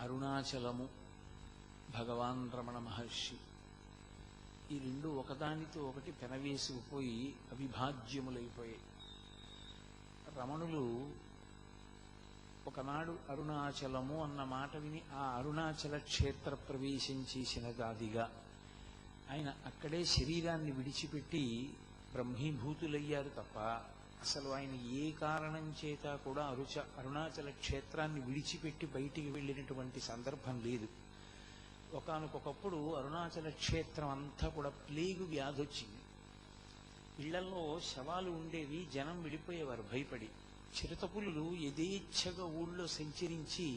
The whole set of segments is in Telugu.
అరుణాచలము, భగవాన్ రమణ మహర్షి, ఈ రెండు ఒకదానితో ఒకటి పెనవేసుకుపోయి అవిభాజ్యములైపోయాయి. రమణులు ఒకనాడు అరుణాచలము అన్న మాట విని ఆ అరుణాచల క్షేత్ర ప్రవేశం చేసిన దాదిగా ఆయన అక్కడే శరీరాన్ని విడిచిపెట్టి బ్రహ్మీభూతులయ్యారు తప్ప అసలు ఆయన ఏ కారణం చేత కూడా అరుణాచల క్షేత్రాన్ని విడిచిపెట్టి బయటికి వెళ్ళినటువంటి సందర్భం లేదు. ఒకానొకప్పుడు అరుణాచల క్షేత్రం అంతా కూడా ప్లేగు వ్యాధి వచ్చింది. ఇళ్లలో శవాలు ఉండేవి, జనం విడిపోయేవారు భయపడి. చిరుతపులులు యథేచ్ఛగా ఊళ్ళో సంచరించి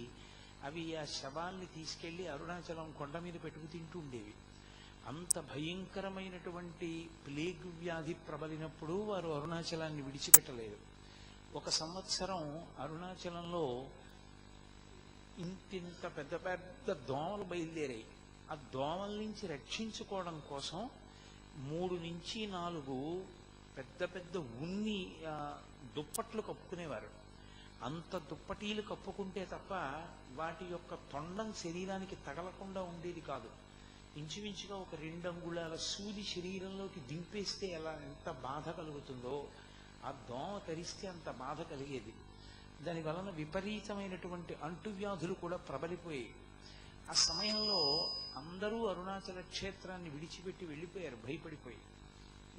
అవి ఆ శవాల్ని తీసుకెళ్లి అరుణాచలం కొండ మీద పెట్టుకు తింటూ ఉండేవి. అంత భయంకరమైనటువంటి ప్లేగ్ వ్యాధి ప్రబలినప్పుడు వారు అరుణాచలాన్ని విడిచిపెట్టలేదు. ఒక సంవత్సరం అరుణాచలంలో ఇంతింత పెద్ద పెద్ద దోమలు బయలుదేరాయి. ఆ దోమల నుంచి రక్షించుకోవడం కోసం 3 నుంచి 4 పెద్ద పెద్ద ఉన్ని దుప్పట్లు కప్పుకునేవారు. అంత దుప్పటీలు కప్పుకుంటే తప్ప వాటి యొక్క తొండం శరీరానికి తగలకుండా ఉండేది కాదు. ఇంచుమించుగా ఒక 2 అంగుళాల సూది శరీరంలోకి దింపేస్తే ఎంత బాధ కలుగుతుందో ఆ దోమ తరిస్తే అంత బాధ కలిగేది. దాని వలన విపరీతమైనటువంటి అంటువ్యాధులు కూడా ప్రబలిపోయాయి. ఆ సమయంలో అందరూ అరుణాచల క్షేత్రాన్ని విడిచిపెట్టి వెళ్ళిపోయారు భయపడిపోయి.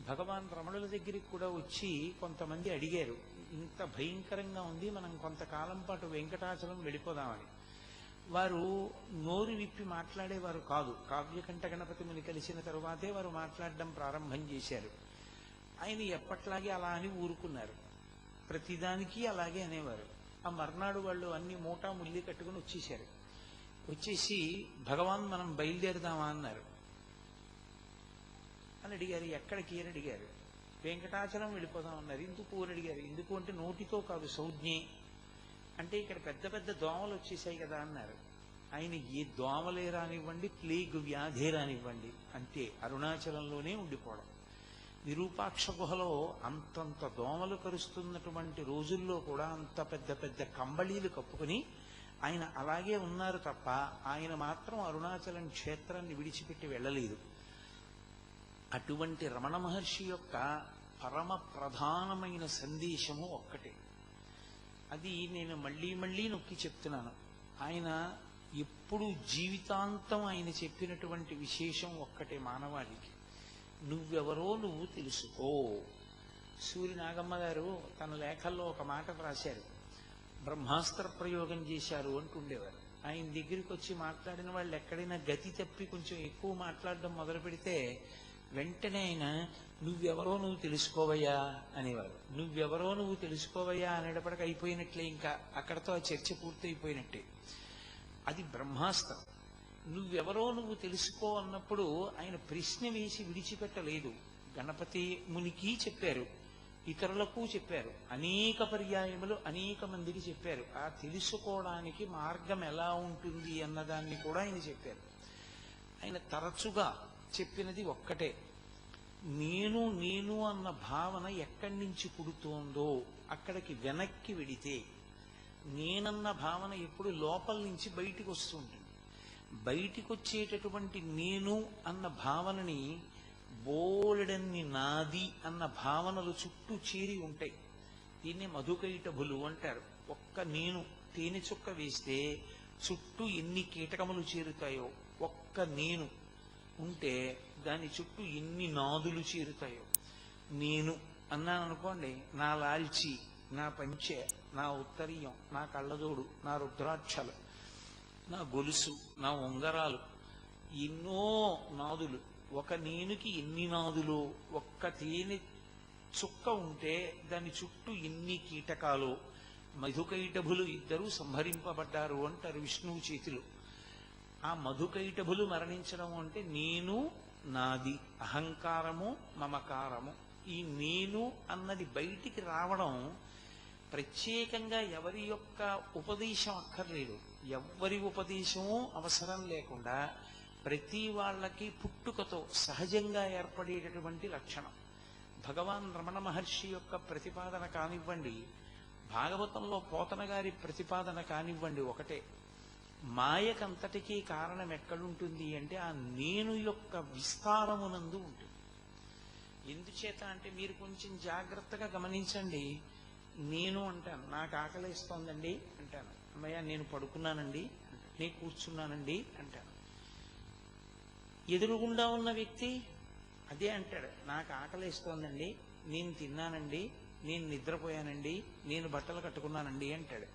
భగవాన్ రమణుల దగ్గరికి కూడా వచ్చి కొంతమంది అడిగారు, ఇంత భయంకరంగా ఉంది, మనం కొంతకాలం పాటు వెంకటాచలం వెళ్ళిపోదామని. వారు నోరు విప్పి మాట్లాడేవారు కాదు. కావ్యకంఠ గణపతి ముని కలిసిన తరువాతే వారు మాట్లాడడం ప్రారంభం చేశారు. ఆయన ఎప్పట్లాగే అలా అని ఊరుకున్నారు. ప్రతిదానికి అలాగే అనేవారు. ఆ మర్నాడు వాళ్ళు అన్ని మూటా ముల్లి కట్టుకుని వచ్చేశారు. వచ్చేసి భగవాన్ మనం బయలుదేరదామా అన్నారు. అని అడిగారు. ఎక్కడికి అని అడిగారు. వెంకటాచలం వెళ్ళిపోదామన్నారు. ఎందుకు అని అడిగారు. ఎందుకు అంటే నోటితో కాదు, సౌజ్ఞే అంటే ఇక్కడ పెద్ద పెద్ద దోమలు వచ్చేసాయి కదా అన్నారు. ఆయన ఏ దోమలే రానివ్వండి, ప్లేగ్ వ్యాధే రానివ్వండి, అంతే అరుణాచలంలోనే ఉండిపోవడం. విరూపాక్ష గుహలో అంతంత దోమలు కరుస్తున్నటువంటి రోజుల్లో కూడా అంత పెద్ద పెద్ద కంబళీలు కప్పుకుని ఆయన అలాగే ఉన్నారు తప్ప ఆయన మాత్రం అరుణాచలం క్షేత్రాన్ని విడిచిపెట్టి వెళ్ళలేదు. అటువంటి రమణ మహర్షి యొక్క పరమ ప్రధానమైన సందేశము ఒక్కటే. అది నేను మళ్ళీ మళ్ళీ నొక్కి చెప్తున్నాను. ఆయన ఎప్పుడు జీవితాంతం ఆయన చెప్పినటువంటి విశేషం ఒక్కటే మానవాళికి, నువ్వెవరో నువ్వు తెలుసుకో. సూర్య నాగమ్మ గారు తన లేఖల్లో ఒక మాట రాశారు. బ్రహ్మాస్త్ర ప్రయోగం చేశారు అంటుండేవారు. ఆయన దగ్గరికి వచ్చి మాట్లాడిన వాళ్ళు ఎక్కడైనా గతి తప్పి కొంచెం ఎక్కువ మాట్లాడడం మొదలు పెడితే వెంటనే ఆయన నువ్వెవరో నువ్వు తెలుసుకోవయ్యా అనేవారు. నువ్వెవరో నువ్వు తెలుసుకోవయ్యా అనేటప్పటికి అయిపోయినట్లే, ఇంకా అక్కడతో ఆ చర్చ పూర్తయిపోయినట్టే. అది బ్రహ్మాస్త్రం. నువ్వెవరో నువ్వు తెలుసుకో అన్నప్పుడు ఆయన ప్రశ్న వేసి విడిచిపెట్టలేదు. గణపతి మునికి చెప్పారు, ఇతరులకు చెప్పారు, అనేక పర్యాయములు అనేక మందికి చెప్పారు. ఆ తెలుసుకోవడానికి మార్గం ఎలా ఉంటుంది అన్నదాన్ని కూడా ఆయన చెప్పారు. ఆయన తరచుగా చెప్పినది ఒక్కటే, నేను నేను అన్న భావన ఎక్కడి నుంచి పుడుతోందో అక్కడికి వెనక్కి వెడితే నేనన్న భావన ఎప్పుడు లోపల నుంచి బయటికి వస్తుంటుంది. బయటికి వచ్చేటటువంటి నేను అన్న భావనని బోలెడన్ని నాది అన్న భావనలు చుట్టూ చేరి ఉంటాయి. దీన్ని మధుకైటభులు అంటారు. ఒక్క నేను తేనె చుక్క వేస్తే చుట్టూ ఎన్ని కీటకములు చేరుతాయో, ఒక్క నేను ఉంటే దాని చుట్టూ ఎన్ని నాదులు చేరుతాయో. నేను అన్నాను అనుకోండి, నా లాల్చి, నా పంచె, నా ఉత్తరీయం, నా కళ్ళజోడు, నా రుద్రాక్షలు, నా గొలుసు, నా ఉంగరాలు, ఎన్నో నాదులు. ఒక నేనుకి ఎన్ని నాదులు. ఒక్క తేనె చుక్క ఉంటే దాని చుట్టూ ఎన్ని కీటకాలు. మధుకైటభులు ఇద్దరూ సంహరింపబడ్డారు అంటారు విష్ణువు చేతిలో. ఆ మధుకైటభులు మరణించడం అంటే నేను, నాది, అహంకారము, మమకారము, ఈ నేను అన్నది బయటికి రావడం ప్రత్యేకంగా ఎవరి యొక్క ఉపదేశం అక్కర్లేదు. ఎవ్వరి ఉపదేశమూ అవసరం లేకుండా ప్రతి వాళ్ళకి పుట్టుకతో సహజంగా ఏర్పడేటటువంటి లక్షణం. భగవాన్ రమణ మహర్షి యొక్క ప్రతిపాదన కానివ్వండి, భాగవతంలో పోతన గారి ప్రతిపాదన కానివ్వండి, ఒకటే. మాయకంతటికీ కారణం ఎక్కడుంటుంది అంటే ఆ నేను యొక్క విస్తారమునందు ఉంటుంది. ఎందుచేత అంటే మీరు కొంచెం జాగ్రత్తగా గమనించండి. నేను అంటాను, నాకు ఆకలిస్తోందండి అంటాను. అమ్మయ్య నేను పడుకున్నానండి, నేను కూర్చున్నానండి అంటాను. ఎదురుగుండా ఉన్న వ్యక్తి అదే అంటాడు, నాకు ఆకలిస్తోందండి, నేను తిన్నానండి, నేను నిద్రపోయానండి, నేను బట్టలు కట్టుకున్నానండి అంటాడు.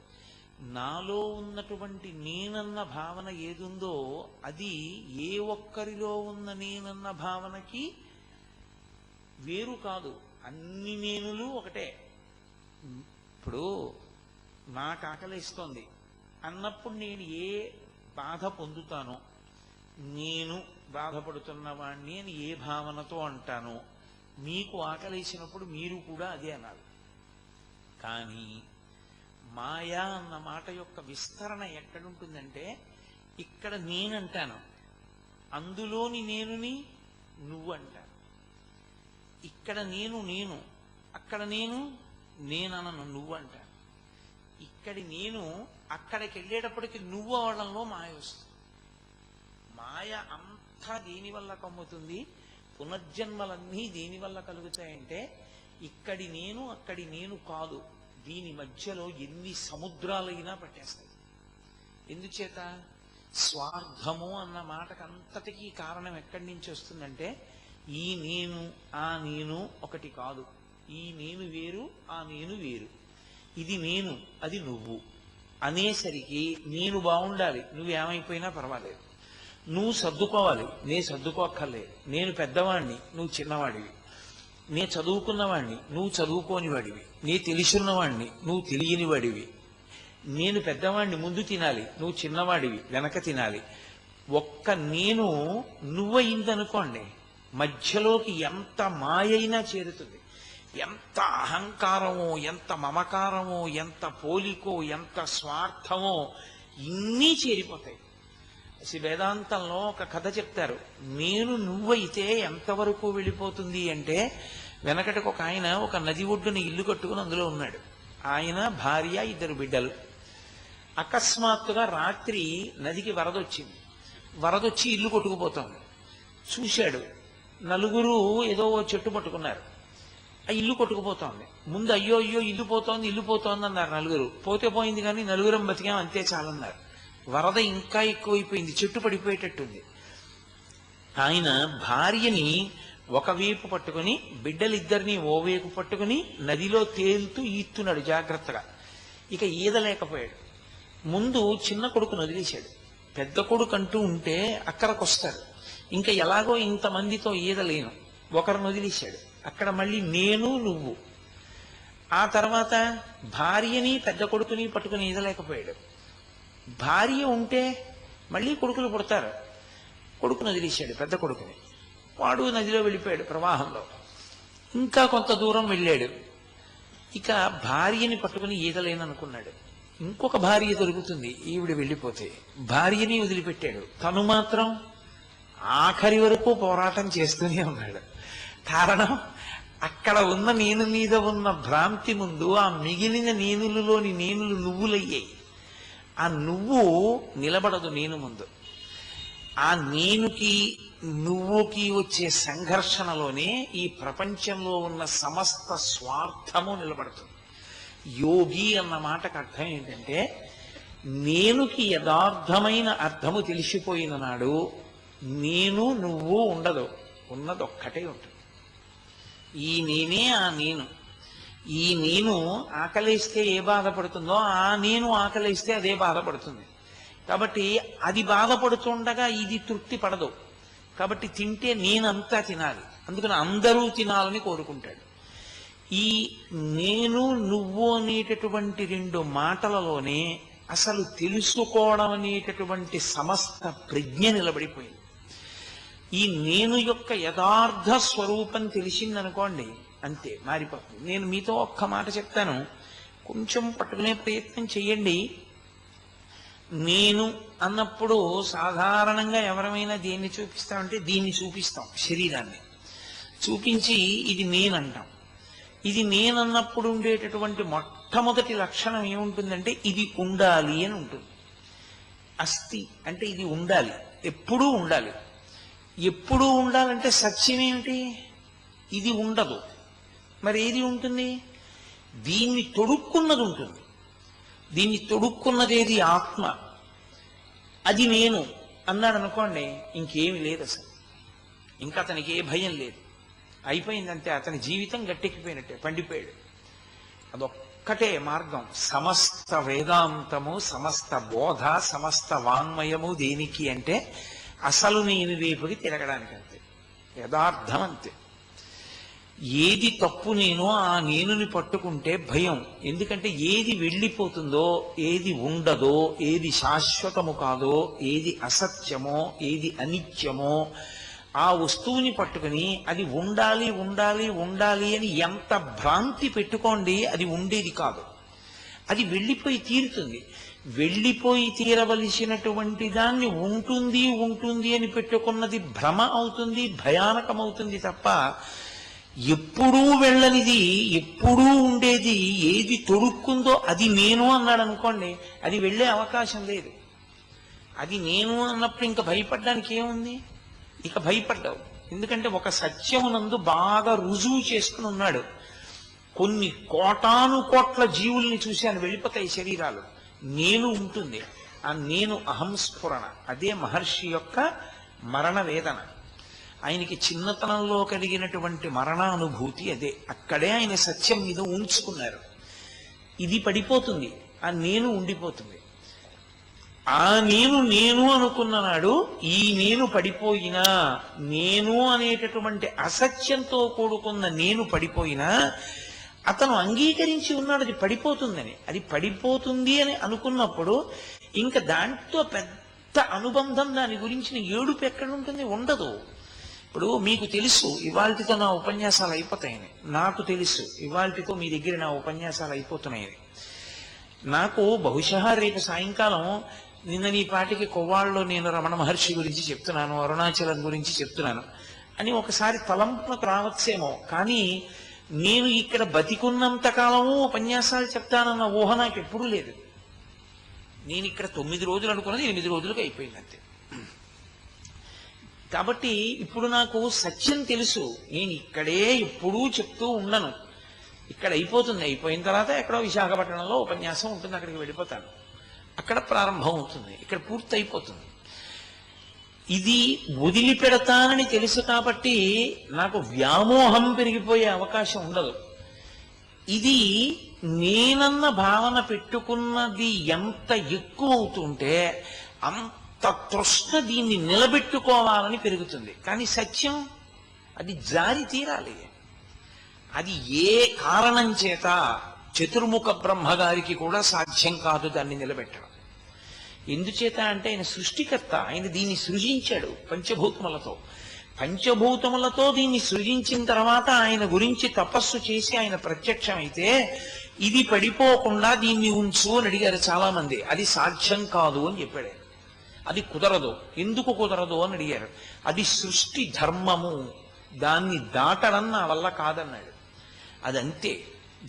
నాలో ఉన్నటువంటి నేనన్న భావన ఏదుందో అది ఏ ఒక్కరిలో ఉన్న నేనన్న భావనకి వేరు కాదు. అన్ని నేనులు ఒకటే. ఇప్పుడు నాకు ఆకలిస్తోంది అన్నప్పుడు నేను ఏ బాధ పొందుతానో, నేను బాధపడుతున్న వాణ్ణి అని ఏ భావనతో అంటానో, మీకు ఆకలిసినప్పుడు మీరు కూడా అదే అనాలి. కానీ మాయా అన్న మాట యొక్క విస్తరణ ఎక్కడుంటుందంటే ఇక్కడ నేనంటాను, అందులోని నేనుని నువ్వు అంటాను. ఇక్కడ నేను అక్కడ నేననను నువ్వు అంటాను. ఇక్కడి నేను అక్కడికి వెళ్ళేటప్పటికి నువ్వు అవడంలో మాయ వస్తుంది. మాయ అంతా దేనివల్ల కమ్ముతుంది, పునర్జన్మలన్నీ దేనివల్ల కలుగుతాయంటే ఇక్కడి నేను అక్కడి నేను కాదు, దీని మధ్యలో ఎన్ని సముద్రాలైనా పట్టేస్తాయి. ఎందుచేత స్వార్థము అన్న మాటకంతటికీ కారణం ఎక్కడి నుంచి వస్తుందంటే ఈ నేను ఆ నేను ఒకటి కాదు. ఈ నేను వేరు, ఆ నేను వేరు. ఇది నేను, అది నువ్వు అనేసరికి నేను బాగుండాలి, నువ్వేమైపోయినా పర్వాలేదు. నువ్వు సర్దుకోవాలి, నేను సర్దుకోక్కర్లేదు. నేను పెద్దవాణ్ణి, నువ్వు చిన్నవాడివి. నేను చదువుకున్నవాణ్ణి, నువ్వు చదువుకోని వాడివి. నీ తెలిసిన్నవాణ్ణి, నువ్వు తెలియని వాడివి. నేను పెద్దవాణ్ణి, ముందు తినాలి, నువ్వు చిన్నవాడివి, వెనక తినాలి. ఒక్క నేను నువ్వయిందనుకోండి, మధ్యలోకి ఎంత మాయైనా చేరుతుంది. ఎంత అహంకారమో, ఎంత మమకారమో, ఎంత పోలికో, ఎంత స్వార్థమో ఇన్నీ చేరిపోతాయి. వేదాంతంలో ఒక కథ చెప్తారు. నేను నువ్వైతే ఎంతవరకు వెళ్ళిపోతుంది అంటే, వెనకటికి ఒక ఆయన ఒక నది ఒడ్డున ఇల్లు కట్టుకుని అందులో ఉన్నాడు. ఆయన భార్య, 2 బిడ్డలు. అకస్మాత్తుగా రాత్రి నదికి వరదొచ్చింది. వరదొచ్చి ఇల్లు కొట్టుకుపోతోంది. చూశాడు, నలుగురు ఏదో చెట్టు పట్టుకున్నారు. ఆ ఇల్లు కొట్టుకుపోతోంది. ముందు అయ్యో అయ్యో ఇల్లు పోతోంది అన్నారు నలుగురు. పోతే పోయింది కానీ నలుగురం బతికాం అంతే చాలన్నారు. వరద ఇంకా ఎక్కువైపోయింది, చెట్టు పడిపోయేటట్టుంది. ఆయన భార్యని ఒకవైపు పట్టుకుని బిడ్డలిద్దరినీ ఓవైపు పట్టుకుని నదిలో తేలుతూ ఈత్తున్నాడు జాగ్రత్తగా. ఇక ఈదలేకపోయాడు. ముందు చిన్న కొడుకును వదిలేశాడు. పెద్ద కొడుకు అంటూ ఉంటే అక్కడికొస్తాడు. ఇంకా ఎలాగో ఇంతమందితో ఈదలేను, ఒకరిని వదిలేశాడు. అక్కడ మళ్ళీ నేను నువ్వు. ఆ తర్వాత భార్యని పెద్ద కొడుకుని పట్టుకుని ఈదలేకపోయాడు. భార్య ఉంటే మళ్ళీ కొడుకులు పుడతారు. కొడుకును వదిలేశాడు, పెద్ద కొడుకుని. వాడు నదిలో వెళ్ళిపోయాడు ప్రవాహంలో. ఇంకా కొంత దూరం వెళ్ళాడు. ఇక భార్యని పట్టుకుని ఈదలేననుకున్నాడు. ఇంకొక భార్య దొరుకుతుంది ఈవిడ వెళ్ళిపోతే. భార్యని వదిలిపెట్టాడు. తను మాత్రం ఆఖరి వరకు పోరాటం చేస్తూనే ఉన్నాడు. కారణం, అక్కడ ఉన్న నేను మీద ఉన్న భ్రాంతి ముందు ఆ మిగిలిన నేనులలోని నేనులు నువ్వులయ్యాయి. ఆ నువ్వు నిలబడదు నేను ముందు. ఆ నేనుకి నువ్వుకి వచ్చే సంఘర్షణలోనే ఈ ప్రపంచంలో ఉన్న సమస్త స్వార్థము నిలబడుతుంది. యోగి అన్న మాటకు అర్థం ఏంటంటే, నేనుకి యథార్థమైన అర్థము తెలిసిపోయిన నాడు నేను నువ్వు ఉండదు, ఉన్నదొక్కటే ఉంటుంది. ఈ నేనే ఆ నేను. ఈ నేను ఆకలిస్తే ఏ బాధపడుతుందో ఆ నేను ఆకలిస్తే అదే బాధపడుతుంది. కాబట్టి అది బాధపడుతుండగా ఇది తృప్తి పడదు. కాబట్టి తింటే నేనంతా తినాలి, అందుకని అందరూ తినాలని కోరుకుంటాడు. ఈ నేను నువ్వు అనేటటువంటి 2 మాటలలోనే అసలు తెలుసుకోవడం అనేటటువంటి సమస్త ప్రజ్ఞ నిలబడిపోయింది. ఈ నేను యొక్క యథార్థ స్వరూపం తెలిసిందనుకోండి, అంతే మారిపోతుంది. నేను మీతో ఒక్క మాట చెప్తాను, కొంచెం పట్టుకునే ప్రయత్నం చెయ్యండి. నేను అన్నప్పుడు సాధారణంగా ఎవరమైనా దేన్ని చూపిస్తామంటే దీన్ని చూపిస్తాం, శరీరాన్ని చూపించి ఇది నేనంటాం. ఇది నేనన్నప్పుడు ఉండేటటువంటి మొట్టమొదటి లక్షణం ఏముంటుందంటే ఇది ఉండాలి అని ఉంటుంది. అస్థి అంటే ఇది ఉండాలి, ఎప్పుడూ ఉండాలి. ఎప్పుడూ ఉండాలంటే సత్యం ఏమిటి? ఇది ఉండదు. మరి ఏది ఉంటుంది? దీన్ని తొడుక్కున్నది ఉంటుంది. దీన్ని తొడుక్కున్నదేది? ఆత్మ. అది నేను అన్నాడు అనుకోండి, ఇంకేమి లేదు అసలు. ఇంకా అతనికి ఏ భయం లేదు. అయిపోయిందంటే అతని జీవితం గట్టెక్కిపోయినట్టే, పండిపోయాడు. అదొక్కటే మార్గం. సమస్త వేదాంతము, సమస్త బోధ, సమస్త వాంగ్మయము దేనికి అంటే అసలు నేను వైపుకి తిరగడానికి. అంతే, యథార్థం అంతే. ఏది తప్పు నేనో ఆ నేనుని పట్టుకుంటే భయం. ఎందుకంటే ఏది వెళ్ళిపోతుందో, ఏది ఉండదో, ఏది శాశ్వతము కాదో, ఏది అసత్యమో, ఏది అనిత్యమో ఆ వస్తువుని పట్టుకుని అది ఉండాలి ఉండాలి ఉండాలి అని ఎంత భ్రాంతి పెట్టుకోండి, అది ఉండేది కాదు. అది వెళ్ళిపోయి తీరుతుంది. వెళ్ళిపోయి తీరవలసినటువంటి దాన్ని ఉంటుంది ఉంటుంది అని పెట్టుకున్నది భ్రమ అవుతుంది, భయానకమవుతుంది తప్ప ఎప్పుడూ వెళ్ళనిది, ఎప్పుడూ ఉండేది ఏది తొడుక్కుందో అది నేను అన్నాడు అనుకోండి, అది వెళ్ళే అవకాశం లేదు. అది నేను అన్నప్పుడు ఇంకా భయపడడానికి ఏముంది? ఇక భయపడ్డావు. ఎందుకంటే ఒక సత్యమునందు బాగా రుజువు చేసుకుని ఉన్నాడు. కొన్ని కోటాను కోట్ల జీవుల్ని చూశాను, వెళ్ళిపోతాయి శరీరాలు. నేను ఉంటుంది. ఆ నేను అహంస్ఫురణ. అదే మహర్షి యొక్క మరణ వేదన. ఆయనకి చిన్నతనంలో కలిగినటువంటి మరణానుభూతి అదే. అక్కడే ఆయన సత్యం మీద ఉంచుకున్నారు. ఇది పడిపోతుంది, ఆ నేను ఉండిపోతుంది. ఆ నేను నేను అనుకున్న నాడు ఈ నేను పడిపోయినా, నేను అనేటటువంటి అసత్యంతో కూడుకున్న నేను పడిపోయినా అతను అంగీకరించి ఉన్నాడు అది పడిపోతుందని. అది పడిపోతుంది అని అనుకున్నప్పుడు ఇంకా దాంతో పెద్ద అనుబంధం, దాని గురించిన ఏడుపు ఎక్కడ ఉంటుంది? ఉండదు. ఇప్పుడు మీకు తెలుసు ఇవాల్టితో నా ఉపన్యాసాలు అయిపోతాయని, నాకు తెలుసు ఇవాల్టితో మీ దగ్గర నా ఉపన్యాసాలు అయిపోతున్నాయని. నాకు బహుశా రేపు సాయంకాలం, నిన్న నీ పాటికి కొవ్వాళ్ళలో నేను రమణ మహర్షి గురించి చెప్తున్నాను, అరుణాచలం గురించి చెప్తున్నాను అని ఒకసారి తలంపునకు రావచ్చేమో, కానీ నేను ఇక్కడ బతికున్నంత కాలము ఉపన్యాసాలు చెప్తానన్న ఊహ నాకు ఎప్పుడూ లేదు. నేను ఇక్కడ 9 రోజులు అనుకున్నది 8 రోజులకు అయిపోయింది అంతే. కాబట్టి ఇప్పుడు నాకు సత్యం తెలుసు. నేను ఇక్కడే ఎప్పుడూ చెప్తూ ఉండను. ఇక్కడ అయిపోతుంది. అయిపోయిన తర్వాత ఎక్కడో విశాఖపట్నంలో ఉపన్యాసం ఉంటుంది, అక్కడికి వెళ్ళిపోతాను. అక్కడ ప్రారంభం అవుతుంది, ఇక్కడ పూర్తి అయిపోతుంది. ఇది వదిలిపెడతానని తెలుసు కాబట్టి నాకు వ్యామోహం పెరిగిపోయే అవకాశం ఉండదు. ఇది నేనన్న భావన పెట్టుకున్నది ఎంత ఎక్కువ అవుతుంటే అంత తృష్ణ దీన్ని నిలబెట్టుకోవాలని పెరుగుతుంది. కానీ సత్యం అది జారి తీరాలి. అది ఏ కారణం చేత చతుర్ముఖ బ్రహ్మగారికి కూడా సాధ్యం కాదు దాన్ని నిలబెట్టడం. ఎందుచేత అంటే ఆయన సృష్టికర్త. ఆయన దీన్ని సృజించాడు పంచభూతములతో. పంచభూతములతో దీన్ని సృజించిన తర్వాత ఆయన గురించి తపస్సు చేసి ఆయన ప్రత్యక్షమైతే ఇది పడిపోకుండా దీన్ని ఉంచు అని అడిగారు చాలా మంది. అది సాధ్యం కాదు అని చెప్పాడు. అది కుదరదు. ఎందుకు కుదరదు అని అడిగారు. అది సృష్టి ధర్మము, దాన్ని దాటడం నా వల్ల కాదన్నాడు. అదంతే.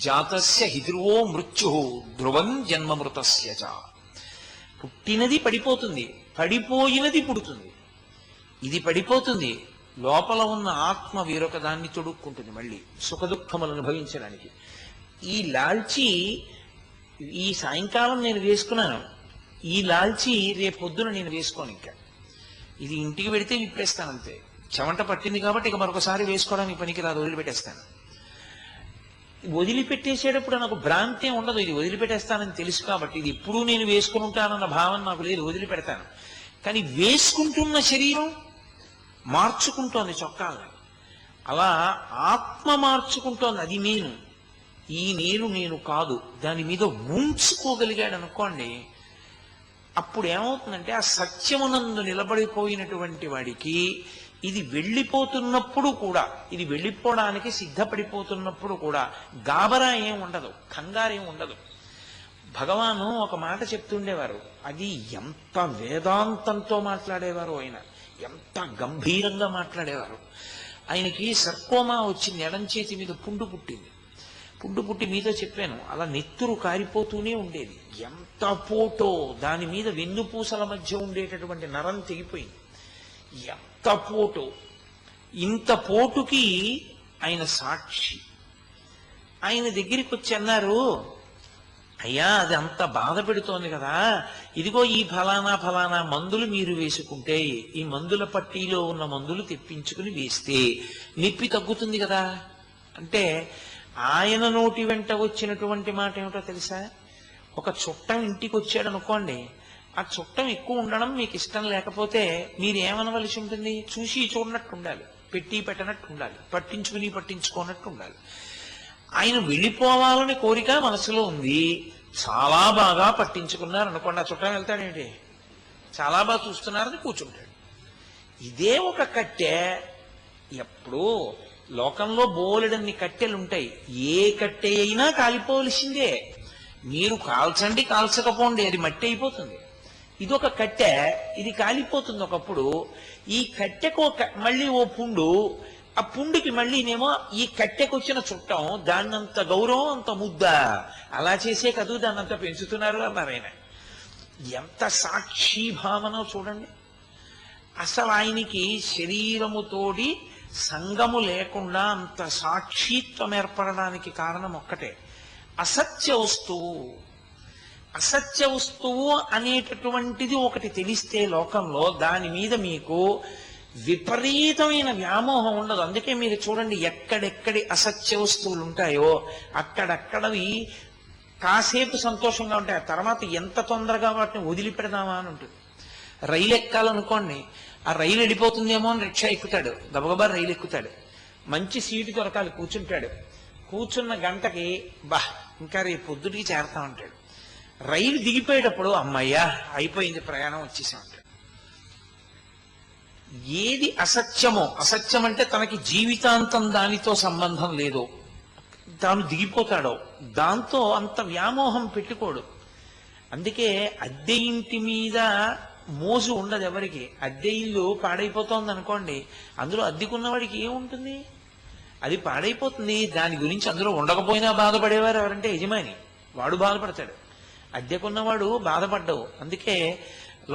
జాతస్య హిధ్రువో మృత్యు ధ్రువం జన్మమృతస్య చ. పుట్టినది పడిపోతుంది, పడిపోయినది పుడుతుంది. ఇది పడిపోతుంది, లోపల ఉన్న ఆత్మ వేరొక దాన్ని తొడుక్కుంటుంది మళ్ళీ సుఖదుఖములు అనుభవించడానికి. ఈ లాల్చి ఈ సాయంకాలం నేను వేసుకున్నాను, ఈ లాల్చి రేపొద్దున నేను వేసుకోను. ఇంకా ఇది ఇంటికి పెడితే విప్పేస్తాను అంతే. చెమట పట్టింది కాబట్టి ఇక మరొకసారి వేసుకోవడానికి పనికిరాదు, వదిలిపెట్టేస్తాను. వదిలిపెట్టేసేటప్పుడు నాకు భ్రాంతి ఉండదు. ఇది వదిలిపెట్టేస్తానని తెలుసు కాబట్టి, ఇది ఎప్పుడూ నేను వేసుకుని ఉంటానన్న భావన నాకు లేదు, వదిలిపెడతాను. కానీ వేసుకుంటున్న శరీరం మార్చుకుంటోంది చొక్కాలని. అలా ఆత్మ మార్చుకుంటోంది. అది నేను. ఈ నేను కాదు. దాని మీద ఉంచుకోగలిగాడు అనుకోండి, అప్పుడు ఏమవుతుందంటే ఆ సత్యమునందు నిలబడిపోయినటువంటి వాడికి ఇది వెళ్ళిపోతున్నప్పుడు కూడా, ఇది వెళ్ళిపోవడానికి సిద్ధపడిపోతున్నప్పుడు కూడా గాబరా ఏం ఉండదు, కంగారేం ఉండదు. భగవాను ఒక మాట చెప్తుండేవారు. అది ఎంత వేదాంతంతో మాట్లాడేవారు ఆయన, ఎంత గంభీరంగా మాట్లాడేవారు. ఆయనకి సర్కోమా వచ్చింది, ఎడం చేతి మీద పుండు పుట్టింది. పుడ్డు పుట్టి మీతో చెప్పాను, అలా నెత్తురు కారిపోతూనే ఉండేది. ఎంత పోటో, దాని మీద వెన్నుపూసల మధ్య ఉండేటటువంటి నరం తెగిపోయింది. ఎంత పోటు, ఇంత పోటుకి ఆయన సాక్షి. ఆయన దగ్గరికి వచ్చి అన్నారు, అయ్యా అది అంత బాధ పెడుతోంది కదా, ఇదిగో ఈ ఫలానా ఫలానా మందులు మీరు వేసుకుంటే, ఈ మందుల పట్టీలో ఉన్న మందులు తెప్పించుకుని వేస్తే నొప్పి తగ్గుతుంది కదా అంటే, ఆయన నోటి వెంట వచ్చినటువంటి మాట ఏమిటో తెలుసా? ఒక చుట్టం ఇంటికి వచ్చాడు అనుకోండి, ఆ చుట్టం ఎక్కువ ఉండడం మీకు ఇష్టం లేకపోతే మీరు ఏమనవలసి ఉంటుంది? చూసి చూడనట్టు ఉండాలి, పెట్టి పెట్టనట్టు ఉండాలి, పట్టించుకుని పట్టించుకోనట్టు ఉండాలి. ఆయన వెళ్ళిపోవాలని కోరిక మనసులో ఉంది, చాలా బాగా పట్టించుకున్నారు అనుకోండి, ఆ చుట్టం వెళ్తాడేంటి, చాలా బాగా చూస్తున్నారని కూర్చుంటాడు. ఇదే ఒక కట్టె. ఎప్పుడు లోకంలో బోలెడన్ని కట్టెలుంటాయి, ఏ కట్టె అయినా కాలిపోవలసిందే. మీరు కాల్చండి కాల్చకపోండి, అది మట్టి అయిపోతుంది. ఇదొక కట్టె, ఇది కాలిపోతుంది ఒకప్పుడు. ఈ కట్టెకు మళ్ళీ ఓ పుండు, ఆ పుండుకి మళ్ళీనేమో ఈ కట్టెకు వచ్చిన చుట్టం, దాన్నంత గౌరవం అంత ముద్ద, అలా చేసే కదూ దాన్నంత పెంచుతున్నారు అన్నారు ఆయన. ఎంత సాక్షి భావనో చూడండి. అసలు ఆయనకి శరీరముతోడి సంగము లేకుండా అంత సాక్షిత్వం ఏర్పడడానికి కారణం ఒక్కటే, అసత్య వస్తువు. అసత్య వస్తువు అనేటటువంటిది ఒకటి తెలిస్తే లోకంలో దాని మీద మీకు విపరీతమైన వ్యామోహం ఉండదు. అందుకే మీరు చూడండి, ఎక్కడెక్కడి అసత్య వస్తువులు ఉంటాయో అక్కడక్కడవి కాసేపు సంతోషంగా ఉంటాయి, ఆ తర్వాత ఎంత తొందరగా వాటిని వదిలిపెడదామా అని ఉంటుంది. రైలు ఎక్కాలనుకోండి, ఆ రైలు వెళ్ళిపోతుందేమో అని రిక్షా ఎక్కుతాడు, గబగబా రైలు ఎక్కుతాడు, మంచి సీటు దొరకాలి, కూర్చుంటాడు. కూర్చున్న గంటకి బా ఇంకా రేపు పొద్దుటికి చేరతా ఉంటాడు. రైలు దిగిపోయేటప్పుడు అమ్మయ్యా అయిపోయింది ప్రయాణం వచ్చేసా ఉంటాడు. ఏది అసత్యమో, అసత్యం అంటే తనకి జీవితాంతం దానితో సంబంధం లేదో, తాను దిగిపోతాడో దాంతో అంత వ్యామోహం పెట్టుకోడు. అందుకే అద్దె ఇంటి మీద మోజు ఉండదు ఎవరికి. అద్దె ఇల్లు పాడైపోతోంది అనుకోండి, అందులో అద్దెకున్నవాడికి ఏముంటుంది? అది పాడైపోతుంది, దాని గురించి అందులో ఉండకపోయినా బాధపడేవారు ఎవరంటే యజమాని, వాడు బాధపడతాడు. అద్దెకున్నవాడు బాధపడ్డావు. అందుకే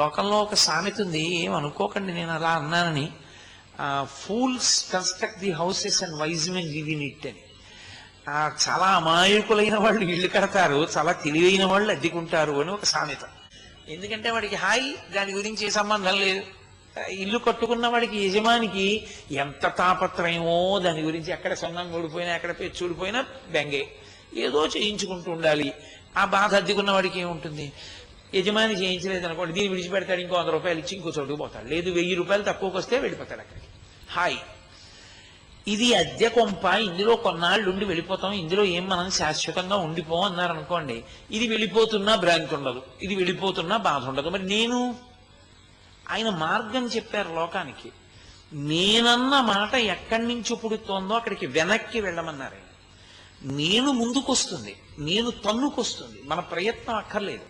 లోకంలో ఒక సామెత ఉంది, ఏమనుకోకండి నేను అలా అన్నానని, fools construct the houses and wise men live in it అని. చాలా అమాయకులైన వాళ్ళు ఇల్లు కడతారు, చాలా తెలివైన వాళ్ళు అద్దెకుంటారు అని ఒక సామెత. ఎందుకంటే వాడికి హాయి, దాని గురించి ఏ సంబంధం లేదు. ఇల్లు కట్టుకున్న వాడికి, యజమానికి ఎంత తాపత్రయమో దాని గురించి, ఎక్కడ సొన్నం ఊడిపోయినా ఎక్కడ పెచ్చు ఊడిపోయినా బెంగే, ఏదో చేయించుకుంటూ ఉండాలి. ఆ బాధ అద్దెకున్న వాడికి ఏముంటుంది? యజమాని చేయించలేదు అనుకోండి, దీన్ని విడిచిపెడతాడు, ఇంకో 100 రూపాయలు ఇచ్చి ఇంకో చోటుకు పోతాడు, లేదు 1000 రూపాయలు తక్కువకి వస్తే వెళ్ళిపోతాడు అక్కడికి, హాయ్. ఇది అద్దె కొంప, ఇందులో కొన్నాళ్ళు ఉండి వెళ్ళిపోతాం, ఇందులో ఏం మనం శాశ్వతంగా ఉండిపోం అన్నారనుకోండి, ఇది వెళ్ళిపోతున్నా భ్రాంతి ఉండదు, ఇది వెళ్ళిపోతున్నా బాధ ఉండదు. మరి నేను, ఆయన మార్గం చెప్పారు లోకానికి. నేనన్న మాట ఎక్కడి నుంచి పుడుతోందో అక్కడికి వెనక్కి వెళ్ళమన్నారు ఆయన. నేను ముందుకొస్తుంది, నేను తన్నుకొస్తుంది, మన ప్రయత్నం అక్కర్లేదు.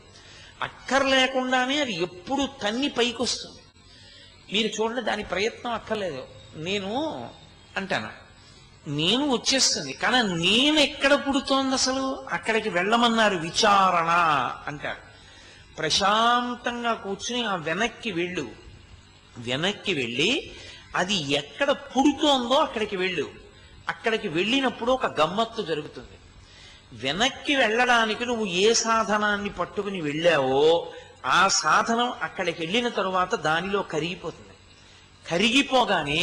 అక్కర్లేకుండానే అది ఎప్పుడు తన్ని పైకి వస్తుంది. మీరు చూడండి, దాని ప్రయత్నం అక్కర్లేదు. నేను అంటాను, నేను వచ్చేస్తుంది, కానీ నేను ఎక్కడ పుడుతోంది అసలు అక్కడికి వెళ్ళమన్నారు. విచారణ అంటారు. ప్రశాంతంగా కూర్చుని ఆ వెనక్కి వెళ్ళు, వెనక్కి వెళ్ళి అది ఎక్కడ పుడుతోందో అక్కడికి వెళ్ళు. అక్కడికి వెళ్ళినప్పుడు ఒక గమ్మత్తు జరుగుతుంది. వెనక్కి వెళ్ళడానికి నువ్వు ఏ సాధనాన్ని పట్టుకుని వెళ్ళావో ఆ సాధనం అక్కడికి వెళ్ళిన తరువాత దానిలో కరిగిపోతుంది. కరిగిపోగానే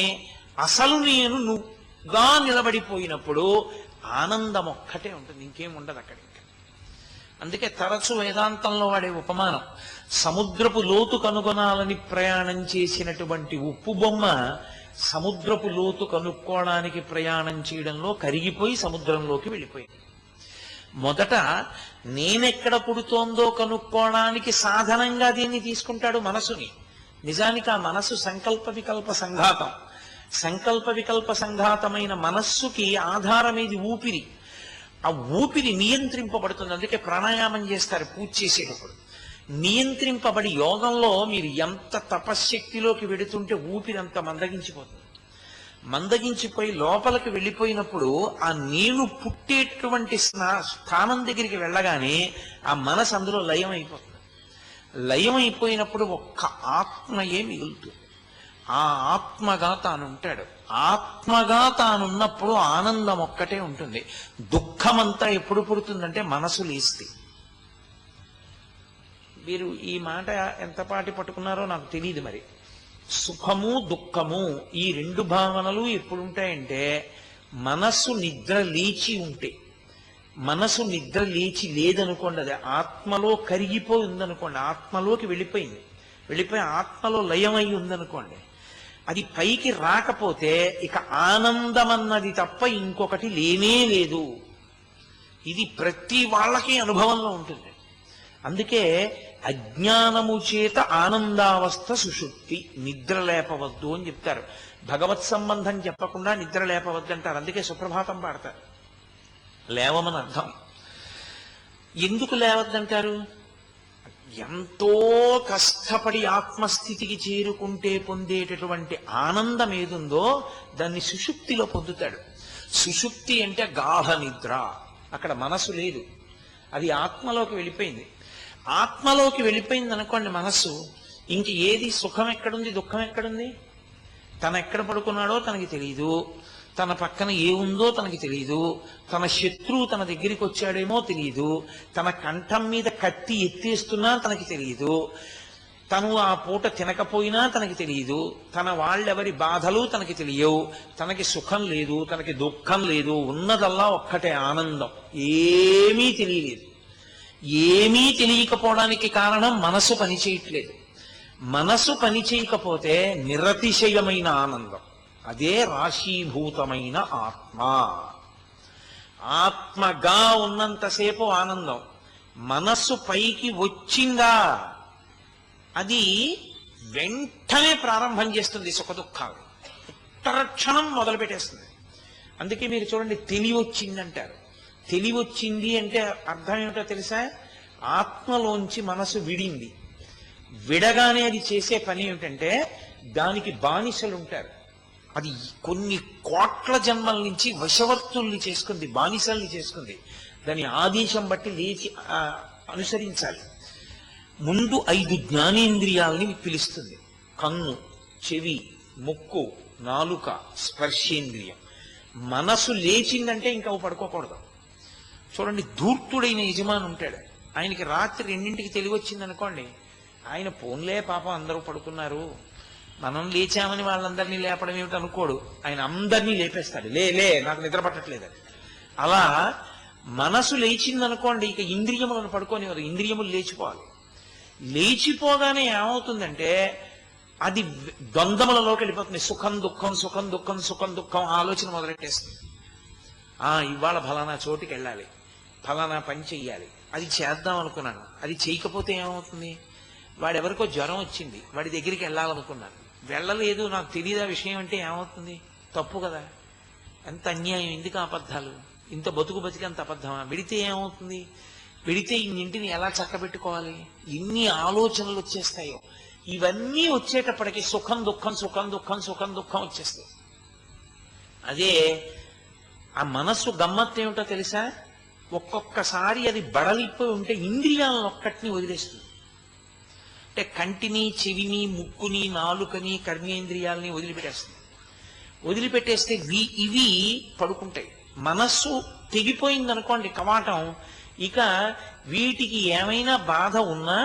అసలు నేను నువ్వుగా నిలబడిపోయినప్పుడు ఆనందం ఒక్కటే ఉంటుంది, ఇంకేం ఉండదు అక్కడ. అందుకే తరచు వేదాంతంలో వాడే ఉపమానం, సముద్రపు లోతు కనుగొనాలని ప్రయాణం చేసినటువంటి ఉప్పు బొమ్మ సముద్రపు లోతు కనుక్కోవడానికి ప్రయాణం చేయడంలో కరిగిపోయి సముద్రంలోకి వెళ్ళిపోయింది. మొదట నేనెక్కడ పుడుతోందో కనుక్కోవడానికి సాధనంగా దీన్ని తీసుకుంటాడు మనసుని. నిజానికి ఆ మనస్సు సంకల్ప వికల్ప సంఘాతం. సంకల్ప వికల్ప సంఘాతమైన మనస్సుకి ఆధారమేది ఊపిరి. ఆ ఊపిరి నియంత్రింపబడుతుంది. అందుకే ప్రాణాయామం చేస్తారు పూజ చేసేటప్పుడు. నియంత్రింపబడి యోగంలో మీరు ఎంత తపశ్శక్తిలోకి వెడుతుంటే ఊపిరి అంత మందగించిపోతుంది. మందగించిపోయి లోపలికి వెళ్ళిపోయినప్పుడు ఆ నీళ్లు పుట్టేటువంటి స్థానం దగ్గరికి వెళ్ళగానే ఆ మనసు అందులో లయం అయిపోతుంది. లయం అయిపోయినప్పుడు ఒక్క ఆత్మయే మిగులుతుంది. ఆ ఆత్మగా తానుంటాడు. ఆత్మగా తానున్నప్పుడు ఆనందం ఒక్కటే ఉంటుంది. దుఃఖమంతా ఎప్పుడు పుడుతుందంటే మనసు లేస్తే. మీరు ఈ మాట ఎంతపాటి పట్టుకున్నారో నాకు తెలియదు. మరి సుఖము దుఃఖము ఈ రెండు భావనలు ఎప్పుడు ఉంటాయంటే మనస్సు నిద్ర లేచి ఉంటే. మనసు నిద్ర లేచి లేదనుకోండి, అది ఆత్మలో కరిగిపోయి ఉందనుకోండి, ఆత్మలోకి వెళ్ళిపోయి ఆత్మలో లయమై ఉందనుకోండి, అది పైకి రాకపోతే ఇక ఆనందం అన్నది తప్ప ఇంకొకటి లేనే లేదు. ఇది ప్రతి వాళ్ళకి అనుభవంలో ఉంటుంది. అందుకే అజ్ఞానము చేత ఆనందావస్థ సుషుప్తి, నిద్ర లేపవద్దు అని చెప్తారు. భగవత్ సంబంధం చెప్పకుండా నిద్ర లేపవద్దు అంటారు. అందుకే సుప్రభాతం పాడతారు. లేవమని అర్థం. ఎందుకు లేవద్దంటారు? ఎంతో కష్టపడి ఆత్మస్థితికి చేరుకుంటే పొందేటటువంటి ఆనందం ఏదుందో దాన్ని సుషుప్తిలో పొందుతాడు. సుషుప్తి అంటే గాఢ నిద్ర. అక్కడ మనసు లేదు, అది ఆత్మలోకి వెళ్ళిపోయింది. ఆత్మలోకి వెళ్ళిపోయింది అనుకోండి మనస్సు, ఇంక ఏది సుఖం ఎక్కడుంది, దుఃఖం ఎక్కడుంది? తను ఎక్కడ పడుకున్నాడో తనకి తెలియదు, తన పక్కన ఏముందో తనకి తెలియదు, తన శత్రువు తన దగ్గరికి వచ్చాడేమో తెలియదు, తన కంఠం మీద కత్తి ఎత్తేస్తున్నా తనకి తెలియదు, తను ఆ పూట తినకపోయినా తనకి తెలియదు, తన వాళ్ళెవరి బాధలు తనకి తెలియవు, తనకి సుఖం లేదు, తనకి దుఃఖం లేదు, ఉన్నదల్లా ఒక్కటే ఆనందం. ఏమీ తెలియలేదు. ఏమీ తెలియకపోవడానికి కారణం మనసు పనిచేయట్లేదు. మనసు పనిచేయకపోతే నిరతిశయమైన ఆనందం, అదే రాశీభూతమైన ఆత్మ. ఆత్మగా ఉన్నంతసేపు ఆనందం. మనస్సు పైకి వచ్చిందా అది వెంటనే ప్రారంభం చేస్తుంది సుఖ దుఃఖాలు, ఉత్తరక్షణం మొదలు పెట్టేస్తుంది. అందుకే మీరు చూడండి, తెలివొచ్చిందంటారు. తెలివొచ్చింది అంటే అర్థం ఏమిటో తెలుసా? ఆత్మలోంచి మనసు విడింది. విడగానే అది చేసే పని ఏమిటంటే దానికి బానిసలు ఉంటారు. అది కొన్ని కోట్ల జన్మల నుంచి వశవర్తుల్ని చేసుకుంది, బానిసల్ని చేసుకుంది. దాని ఆదేశం బట్టి లేచి అనుసరించాలి. ముందు 5 జ్ఞానేంద్రియాలని పిలుస్తుంది: కన్ను, చెవి, ముక్కు, నాలుక, స్పర్శేంద్రియం. మనసు లేచిందంటే ఇంకా పడుకోకూడదు. చూడండి, ధూర్తుడైన యజమాని ఉంటాడు, ఆయనకి రాత్రి 2ంటికి తెలివొచ్చింది అనుకోండి, ఆయన పోన్లే పాపం అందరూ పడుకున్నారు, మనం లేచామని వాళ్ళందరినీ లేపడం ఏమిటి అనుకోడు. ఆయన అందరినీ లేపేస్తాడు. లే నాకు నిద్ర పట్టట్లేదని. అలా మనసు లేచిందనుకోండి, ఇక ఇంద్రియములను పడుకోనివ్వదు, ఇంద్రియములు లేచిపోవాలి. లేచిపోగానే ఏమవుతుందంటే అది ద్వంద్వములలోకి వెళ్ళిపోతుంది. సుఖం దుఃఖం, సుఖం దుఃఖం, సుఖం దుఃఖం ఆలోచన మొదలెట్టేస్తుంది. ఇవాళ ఫలానా చోటుకి వెళ్ళాలి, ఫలానా పని చెయ్యాలి, అది చేద్దాం అనుకున్నాను, అది చేయకపోతే ఏమవుతుంది? వాడెవరికో జ్వరం వచ్చింది, వాడి దగ్గరికి వెళ్ళాలనుకున్నాను, వెళ్ళలేదు, నాకు తెలియదా విషయం అంటే ఏమవుతుంది? తప్పు కదా. ఎంత అన్యాయం! ఎందుకు అబద్ధాలు? ఇంత బతికి అంత అబద్ధమా? విడితే ఏమవుతుంది? విడితే ఇన్నింటిని ఎలా చక్కబెట్టుకోవాలి? ఎన్ని ఆలోచనలు వచ్చేస్తాయో. ఇవన్నీ వచ్చేటప్పటికి సుఖం దుఃఖం, సుఖం దుఃఖం, సుఖం దుఃఖం వచ్చేస్తాయి. అదే ఆ మనస్సు గమ్మత్తు ఏమిటో తెలుసా? ఒక్కొక్కసారి అది బడలిపోయి ఉంటే ఇంద్రియాలను ఒక్కటిని వదిలేస్తుంది. అంటే కంటిని, చెవిని, ముక్కుని, నాలుకని, కర్మేంద్రియాలని వదిలిపెట్టేస్తుంది. వదిలిపెట్టేస్తే ఇవి పడుకుంటాయి. మనస్సు తెగిపోయిందనుకోండి కవాటం, ఇక వీటికి ఏమైనా బాధ ఉన్నా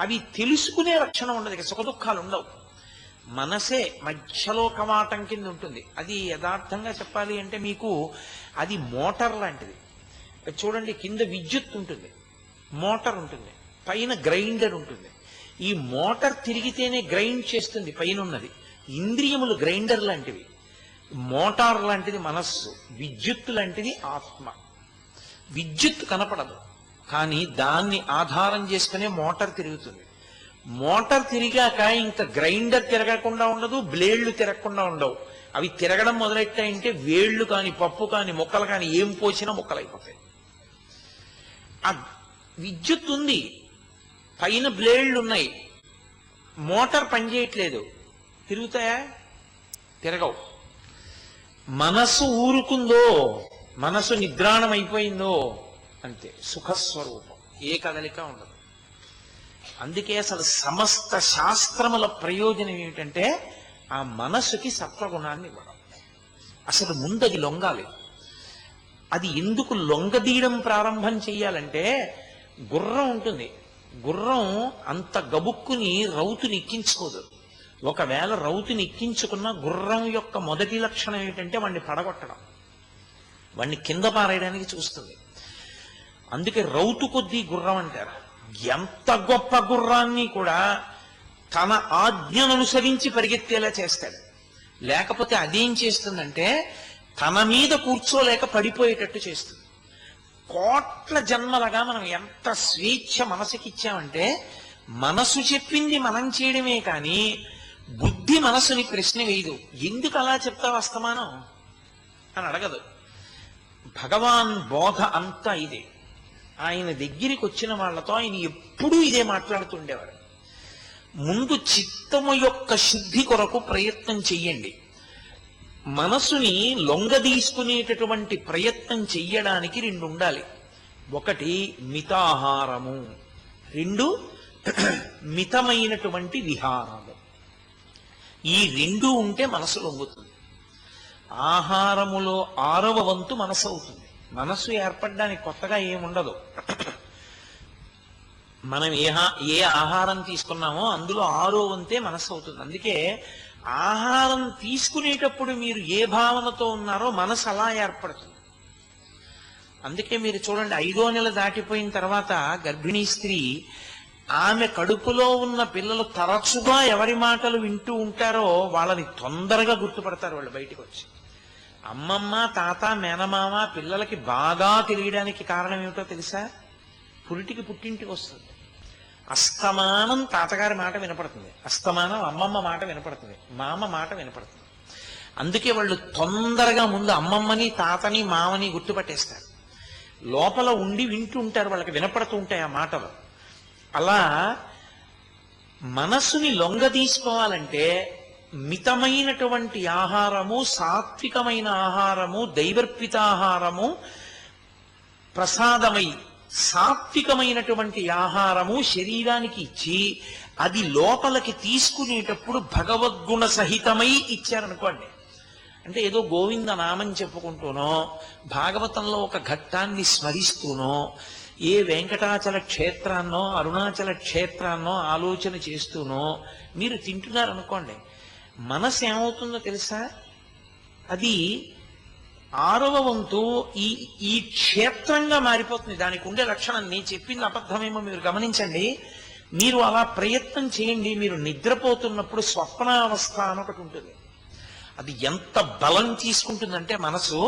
అవి తెలుసుకునే లక్షణం ఉండదు, ఇక సుఖ దుఃఖాలు ఉండవు. మనసే మధ్యలో కవాటం కింద ఉంటుంది. అది యథార్థంగా చెప్పాలి అంటే మీకు అది మోటార్ లాంటిది. చూడండి, కింద విద్యుత్ ఉంటుంది, మోటార్ ఉంటుంది, పైన గ్రైండర్ ఉంటుంది. ఈ మోటార్ తిరిగితేనే గ్రైండ్ చేస్తుంది పైన ఉన్నది. ఇంద్రియములు గ్రైండర్ లాంటివి, మోటార్ లాంటిది మనస్సు, విద్యుత్ లాంటిది ఆత్మ. విద్యుత్ కనపడదు, కానీ దాన్ని ఆధారం చేసుకునే మోటార్ తిరుగుతుంది. మోటార్ తిరిగాక ఇంకా గ్రైండర్ తిరగకుండా ఉండదు, బ్లేడ్లు తిరగకుండా ఉండవు. అవి తిరగడం మొదలెట్టాయంటే వేళ్లు కాని, పప్పు కాని, ముక్కలు కాని ఏం పోసినా ముక్కలైపోతాయి. ఆ విద్యుత్ ఉంది, పైన బ్లేడ్లు ఉన్నాయి, మోటార్ పనిచేయట్లేదు, తిరుగుతాయా? తిరగవు. మనసు ఊరుకుందో, మనసు నిద్రాణం అయిపోయిందో అంతే, సుఖస్వరూపం, ఏ కదలిక ఉండదు. అందుకే అసలు సమస్త శాస్త్రముల ప్రయోజనం ఏమిటంటే ఆ మనసుకి సత్వగుణాన్ని ఇవ్వడం. అసలు ముందది లొంగాలి. అది ఎందుకు లొంగదీయడం ప్రారంభం చెయ్యాలంటే, గుర్రం ఉంటుంది, గుర్రం అంత గబుక్కుని రౌతుని ఎక్కించుకోదు. ఒకవేళ రౌతుని ఎక్కించుకున్న గుర్రం యొక్క మొదటి లక్షణం ఏమిటంటే వాడిని పడగొట్టడం, వాడిని కింద పారేయడానికి చూస్తుంది. అందుకే రౌతు కొద్దీ గుర్రం అంటారు. ఎంత గొప్ప గుర్రాన్ని కూడా తన ఆజ్ఞను అనుసరించి పరిగెత్తేలా చేస్తాడు. లేకపోతే అదేం చేస్తుందంటే తన మీద కూర్చోలేక పడిపోయేటట్టు చేస్తుంది. కోట్ల జన్మలుగా మనం ఎంత స్వేచ్ఛ మనసుకిచ్చామంటే, మనసు చెప్పింది మనం చేయడమే కానీ బుద్ధి మనసుని ప్రశ్న వేయదు. ఎందుకు అలా చెప్తావు అస్తమానం అని అడగదు. భగవాన్ బోధ అంతా ఇదే. ఆయన దగ్గరికి వచ్చిన వాళ్ళతో ఆయన ఎప్పుడూ ఇదే మాట్లాడుతుండేవారు. ముందు చిత్తము యొక్క శుద్ధి కొరకు ప్రయత్నం చెయ్యండి. మనసుని లొంగదీసుకునేటటువంటి ప్రయత్నం చెయ్యడానికి రెండు ఉండాలి. ఒకటి మితాహారము, రెండు మితమైనటువంటి విహారము. ఈ రెండు ఉంటే మనసు లొంగుతుంది. ఆహారములో 6వ వంతు మనసు అవుతుంది. మనసు ఏర్పడడానికి కొత్తగా ఏముండదు. మనం ఏ ఆహారం తీసుకున్నామో అందులో 6వ వంతే మనసు అవుతుంది. అందుకే ఆహారం తీసుకునేటప్పుడు మీరు ఏ భావనతో ఉన్నారో మనసు అలా ఏర్పడుతుంది. అందుకే మీరు చూడండి, 5వ నెల దాటిపోయిన తర్వాత గర్భిణీ స్త్రీ, ఆమె కడుపులో ఉన్న పిల్లలు తరచుగా ఎవరి మాటలు వింటూ ఉంటారో వాళ్ళని తొందరగా గుర్తుపడతారు వాళ్ళు బయటికి వచ్చి. అమ్మమ్మ, తాత, మేనమామ పిల్లలకి బాగా తెలియడానికి కారణం ఏమిటో తెలుసా? పురిటికి పుట్టింటికి వస్తుంది. అస్తమానం తాతగారి మాట వినపడుతుంది, అస్తమానం అమ్మమ్మ మాట వినపడుతుంది, మామ మాట వినపడుతుంది. అందుకే వాళ్ళు తొందరగా ముందు అమ్మమ్మని, తాతని, మామని గుర్తుపట్టేస్తారు. లోపల ఉండి వింటూ ఉంటారు, వాళ్ళకి వినపడుతూ ఉంటాయి ఆ మాటలు. అలా మనస్సుని లొంగ తీసుకోవాలంటే మితమైనటువంటి ఆహారము, సాత్వికమైన ఆహారము, దైవర్పిత ఆహారము, ప్రసాదమై సాత్వికమైనటువంటి ఆహారము శరీరానికి ఇచ్చి అది లోపలికి తీసుకునేటప్పుడు భగవద్గుణ సహితమై ఇచ్చారనుకోండి. అంటే ఏదో గోవింద నామం చెప్పుకుంటూనో, భాగవతంలో ఒక ఘట్టాన్ని స్మరిస్తూనో, ఏ వెంకటాచల క్షేత్రాన్నో అరుణాచల క్షేత్రాన్నో ఆలోచన చేస్తూనో మీరు తింటున్నారనుకోండి, మనసు ఏమవుతుందో తెలుసా? అది 6వ వంతు ఈ క్షేత్రంగా మారిపోతుంది. దానికి ఉండే లక్షణం, నేను చెప్పింది అబద్ధమేమో మీరు గమనించండి. మీరు అలా ప్రయత్నం చేయండి. మీరు నిద్రపోతున్నప్పుడు స్వప్నావస్థ అని ఒకటి ఉంటుంది. అది ఎంత బలం తీసుకుంటుందంటే మనసు,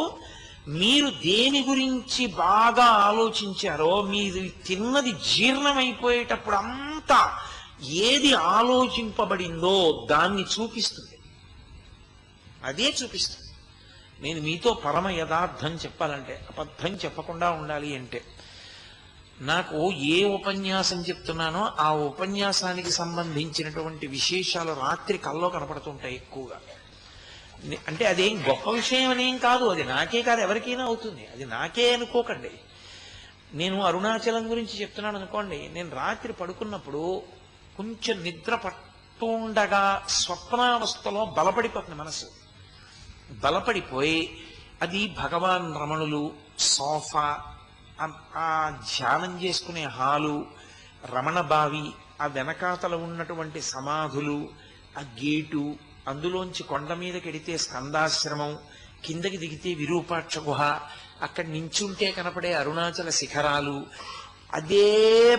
మీరు దేని గురించి బాగా ఆలోచించారో, మీరు తిన్నది జీర్ణమైపోయేటప్పుడు అంతా ఏది ఆలోచింపబడిందో దాన్ని చూపిస్తుంది, అదే చూపిస్తుంది. నేను మీతో పరమ యథార్థం చెప్పాలంటే, అబద్ధం చెప్పకుండా ఉండాలి అంటే, నాకు ఏ ఉపన్యాసం చెప్తున్నానో ఆ ఉపన్యాసానికి సంబంధించినటువంటి విశేషాలు రాత్రి కల్లో కనపడుతుంటాయి ఎక్కువగా. అంటే అదేం గొప్ప విషయం అనేం కాదు, అది నాకే కాదు ఎవరికైనా అవుతుంది. అది నాకే అనుకోకండి. నేను అరుణాచలం గురించి చెప్తున్నాను అనుకోండి, నేను రాత్రి పడుకున్నప్పుడు కొంచెం నిద్ర పట్టుండగా స్వప్నావస్థలో బలపడిపోతుంది మనసు. బలపడిపోయి అది భగవాన్ రమణులు, సోఫా, ఆ ధ్యానం చేసుకునే హాలు, రమణ బావి, ఆ వెనకాతల ఉన్నటువంటి సమాధులు, ఆ గేటు, అందులోంచి కొండ మీదకి ఎడితే స్కందాశ్రమం, కిందకి దిగితే విరూపాక్ష గుహ, అక్కడ నించుంటే కనపడే అరుణాచల శిఖరాలు, అదే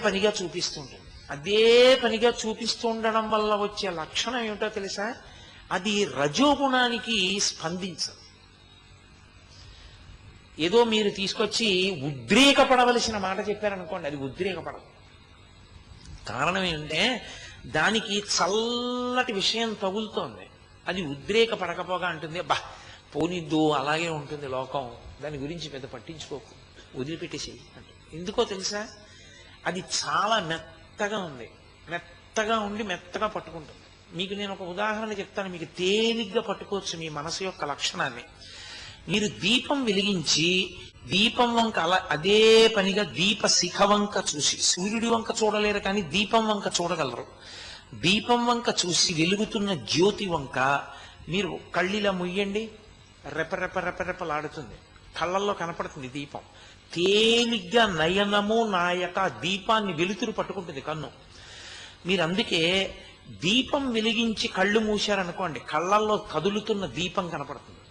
పనిగా చూపిస్తుంటుంది. అదే పనిగా చూపిస్తూ ఉండడం వల్ల వచ్చే లక్షణం ఏమిటో తెలుసా? అది రజోగుణానికి స్పందించదు. ఏదో మీరు తీసుకొచ్చి ఉద్రేకపడవలసిన మాట చెప్పారనుకోండి, అది ఉద్రేకపడదు. కారణం ఏంటంటే దానికి చల్లటి విషయం తగులుతోంది. అది ఉద్రేకపడకపోగా అంటుంది, అబ్బా పోనిద్దు, అలాగే ఉంటుంది లోకం, దాని గురించి పెద్ద పట్టించుకోకు, వదిలిపెట్టేసేయి అంటే. ఎందుకో తెలుసా? అది చాలా మెత్తగా ఉంది, మెత్తగా ఉండి మెత్తగా పట్టుకుంటుంది. మీకు నేను ఒక ఉదాహరణ చెప్తాను, మీకు తేలిగ్గా పట్టుకోవచ్చు మీ మనసు యొక్క లక్షణాన్ని. మీరు దీపం వెలిగించి దీపం వంక అదే పనిగా దీప శిఖ వంక చూసి, సూర్యుడి వంక చూడలేరు కానీ దీపం వంక చూడగలరు. దీపం వంక చూసి వెలుగుతున్న జ్యోతి వంక మీరు కళ్ళిలా ముయ్యండి, రెపరెపరెపరెపలాడుతుంది, కళ్ళల్లో కనపడుతుంది దీపం. తేలిగ్గా నయనము నాయక దీపాన్ని వెలుతురు పట్టుకుంటుంది కన్ను. మీరు అందుకే దీపం వెలిగించి కళ్ళు మూశారనుకోండి, కళ్ళల్లో కదులుతున్న దీపం కనపడుతుంది.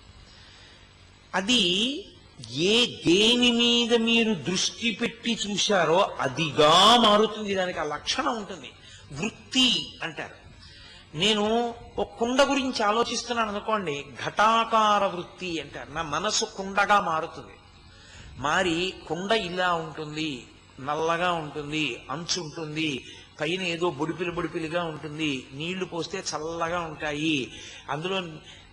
అది దేని మీద మీరు దృష్టి పెట్టి చూశారో అదిగా మారుతుంది. దానికి ఆ లక్షణం ఉంటుంది. వృత్తి అంటారు. నేను ఒక కుండ గురించి ఆలోచిస్తున్నాను అనుకోండి, ఘటాకార వృత్తి అంటారు. నా మనసు కుండగా మారుతుంది. మారి కుండ ఇలా ఉంటుంది, నల్లగా ఉంటుంది, అంచు ఉంటుంది, పైన ఏదో బొడిపిలిగా ఉంటుంది, నీళ్లు పోస్తే చల్లగా ఉంటాయి. అందులో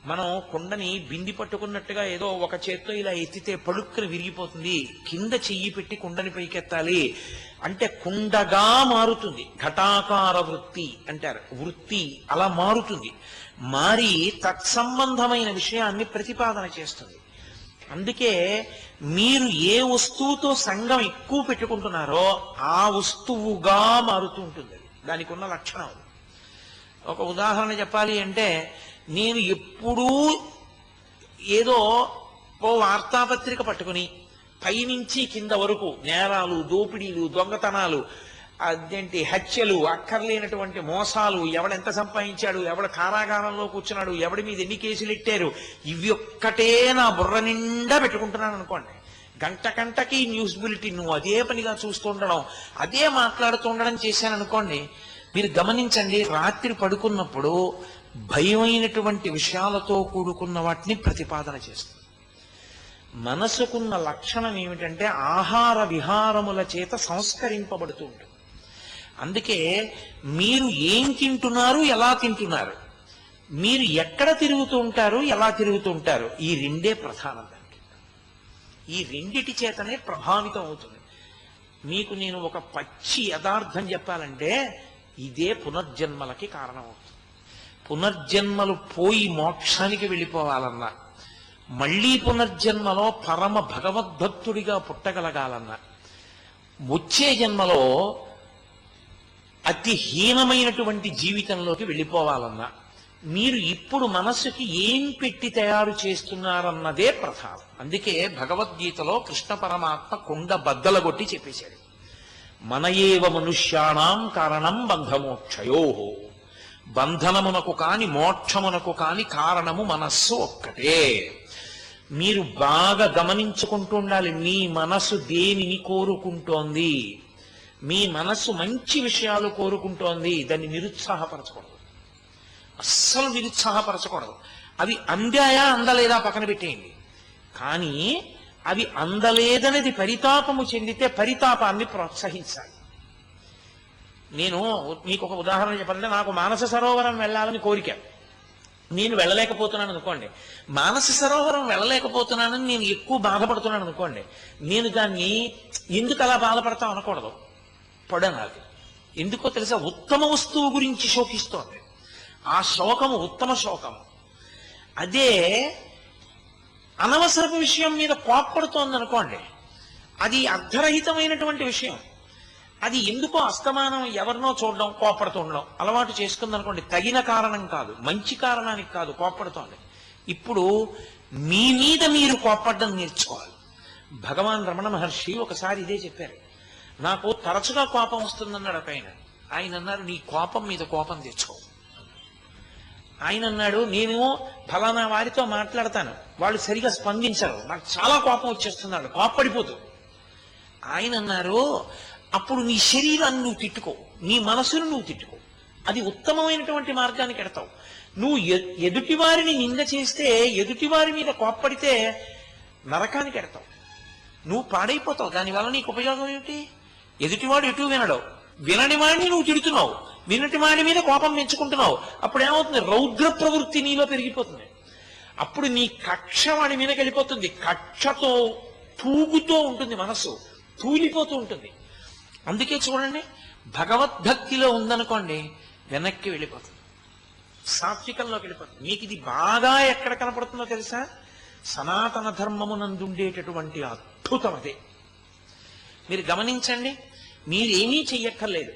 మనం కుండని బింది పట్టుకున్నట్టుగా ఏదో ఒక చేత్తో ఇలా ఎత్తితే పలుక్కుని విరిగిపోతుంది, కింద చెయ్యి పెట్టి కుండని పైకెత్తాలి అంటే కుండగా మారుతుంది. ఘటాకార వృత్తి అంటారు. వృత్తి అలా మారుతుంది. మారి తత్సంబంధమైన విషయాన్ని ప్రతిపాదన చేస్తుంది. అందుకే మీరు ఏ వస్తువుతో సంగం ఎక్కువ పెట్టుకుంటున్నారో ఆ వస్తువుగా మారుతూ ఉంటుంది. దానికి ఉన్న లక్షణం. ఒక ఉదాహరణ చెప్పాలి అంటే, నేను ఎప్పుడూ ఏదో ఓ వార్తాపత్రిక పట్టుకుని పైనుంచి కింద వరకు నేరాలు, దోపిడీలు, దొంగతనాలు, అదేంటి హత్యలు, అక్కర్లేనటువంటి మోసాలు, ఎవడెంత సంపాదించాడు, ఎవడ కారాగారంలో కూర్చున్నాడు, ఎవడి మీద ఎన్ని కేసులు ఎట్టారు, ఇవి ఒక్కటే నా బుర్ర నిండా పెట్టుకుంటున్నాను అనుకోండి. గంటకి న్యూస్ బులెటిన్ అదే పనిగా చూస్తుండడం, అదే మాట్లాడుతుండడం చేశాను అనుకోండి. మీరు గమనించండి, రాత్రి పడుకున్నప్పుడు భయమైనటువంటి విషయాలతో కూడుకున్న వాటిని ప్రతిపాదన చేస్తుంది. మనసుకున్న లక్షణం ఏమిటంటే ఆహార విహారముల చేత సంస్కరింపబడుతూ ఉంటుంది. అందుకే మీరు ఏం తింటున్నారు, ఎలా తింటున్నారు, మీరు ఎక్కడ తిరుగుతూ ఉంటారు, ఎలా తిరుగుతూ ఉంటారు, ఈ రెండే ప్రధానం. దానికి ఈ రెండిటి చేతనే ప్రభావితం అవుతుంది. మీకు నేను ఒక పచ్చి యథార్థం చెప్పాలంటే, ఇదే పునర్జన్మలకి కారణం అవుతుంది. పునర్జన్మలు పోయి మోక్షానికి వెళ్ళిపోవాలన్నా, మళ్ళీ పునర్జన్మలో పరమ భగవద్భక్తుడిగా పుట్టగలగాలన్నా, వచ్చే జన్మలో అతి హీనమైనటువంటి జీవితంలోకి వెళ్ళిపోవాలన్నా, మీరు ఇప్పుడు మనస్సుకి ఏం పెట్టి తయారు చేస్తున్నారన్నదే ప్రధానం. అందుకే భగవద్గీతలో కృష్ణ పరమాత్మ కుండ బద్దలగొట్టి చెప్పేశాడు, మన ఏవ మనుష్యాణం కారణం బంధమోక్షయో, బంధనమునకు కాని మోక్షమునకు కాని కారణము మనస్సు ఒక్కటే. మీరు బాగా గమనించుకుంటూ ఉండాలి, మీ మనసు దేనిని కోరుకుంటోంది. మీ మనస్సు మంచి విషయాలు కోరుకుంటోంది, దాన్ని నిరుత్సాహపరచకూడదు, అస్సలు నిరుత్సాహపరచకూడదు. అవి అందాయా అందలేదా పక్కన పెట్టేయండి. కానీ అవి అందలేదనేది పరితాపము చెందితే పరితాపాన్ని ప్రోత్సహించాలి. నేను మీకు ఒక ఉదాహరణ చెప్పాలంటే, నాకు మానస సరోవరం వెళ్ళాలని కోరిక, నేను వెళ్ళలేకపోతున్నాను అనుకోండి. మానస సరోవరం వెళ్ళలేకపోతున్నానని నేను ఎక్కువ బాధపడుతున్నాను అనుకోండి, నేను దాన్ని ఎందుకు అలా బాధపడతాం అనకూడదు, పడనాలి. ఎందుకో తెలుసా, ఉత్తమ వస్తువు గురించి శోకిస్తోంది. ఆ శోకము ఉత్తమ శోకము. అదే అనవసరపు విషయం మీద కోప్పడుతోంది అనుకోండి, అది అర్ధరహితమైనటువంటి విషయం. అది ఎందుకో అస్తమానం ఎవరినో చూడడం, కోప్పడుతుండడం అలవాటు చేసుకుందనుకోండి, తగిన కారణం కాదు, మంచి కారణానికి కాదు కోప్పడుతోంది. ఇప్పుడు మీ మీద మీరు కోప్పడడం నేర్చుకోవాలి. భగవాన్ రమణ మహర్షి ఒకసారి ఇదే చెప్పారు. నాకు తరచుగా కోపం వస్తుందన్నాడు ఒక ఆయన. ఆయన అన్నారు, నీ కోపం మీద కోపం తెచ్చుకో. ఆయన అన్నాడు, నేను ఫలానా వారితో మాట్లాడతాను, వాళ్ళు సరిగా స్పందించరు, నాకు చాలా కోపం వచ్చేస్తున్నాడు, కోప్పడిపోతూ. ఆయన అన్నారు, అప్పుడు నీ శరీరాన్ని నువ్వు తిట్టుకో, నీ మనసును నువ్వు తిట్టుకో, అది ఉత్తమమైనటువంటి మార్గానికి ఎడతావు. నువ్వు ఎదుటివారిని నింద చేస్తే, ఎదుటివారి మీద కోప్పడితే నరకానికి ఎడతావు, నువ్వు పాడైపోతావు. దానివల్ల నీకు ఉపయోగం ఏమిటి? ఎదుటివాడు ఎటు వినడు, వినని వాడిని నువ్వు తిడుతున్నావు, వినటి వాడి మీద కోపం పెంచుకుంటున్నావు. అప్పుడు ఏమవుతుంది? రౌద్ర ప్రవృత్తి నీలో పెరిగిపోతుంది. అప్పుడు నీ కక్ష వాడి మీదకి వెళ్ళిపోతుంది, కక్షతో తూగుతూ ఉంటుంది, మనస్సు తూలిపోతూ ఉంటుంది. అందుకే చూడండి, భగవద్భక్తిలో ఉందనుకోండి వెనక్కి వెళ్ళిపోతుంది, సాత్వికంలోకి వెళ్ళిపోతుంది. మీకు ఇది బాగా ఎక్కడ కనపడుతుందో తెలుసా? సనాతన ధర్మమునందుండేటటువంటి అద్భుతం అదే. మీరు గమనించండి, మీరేమీ చెయ్యక్కర్లేదు.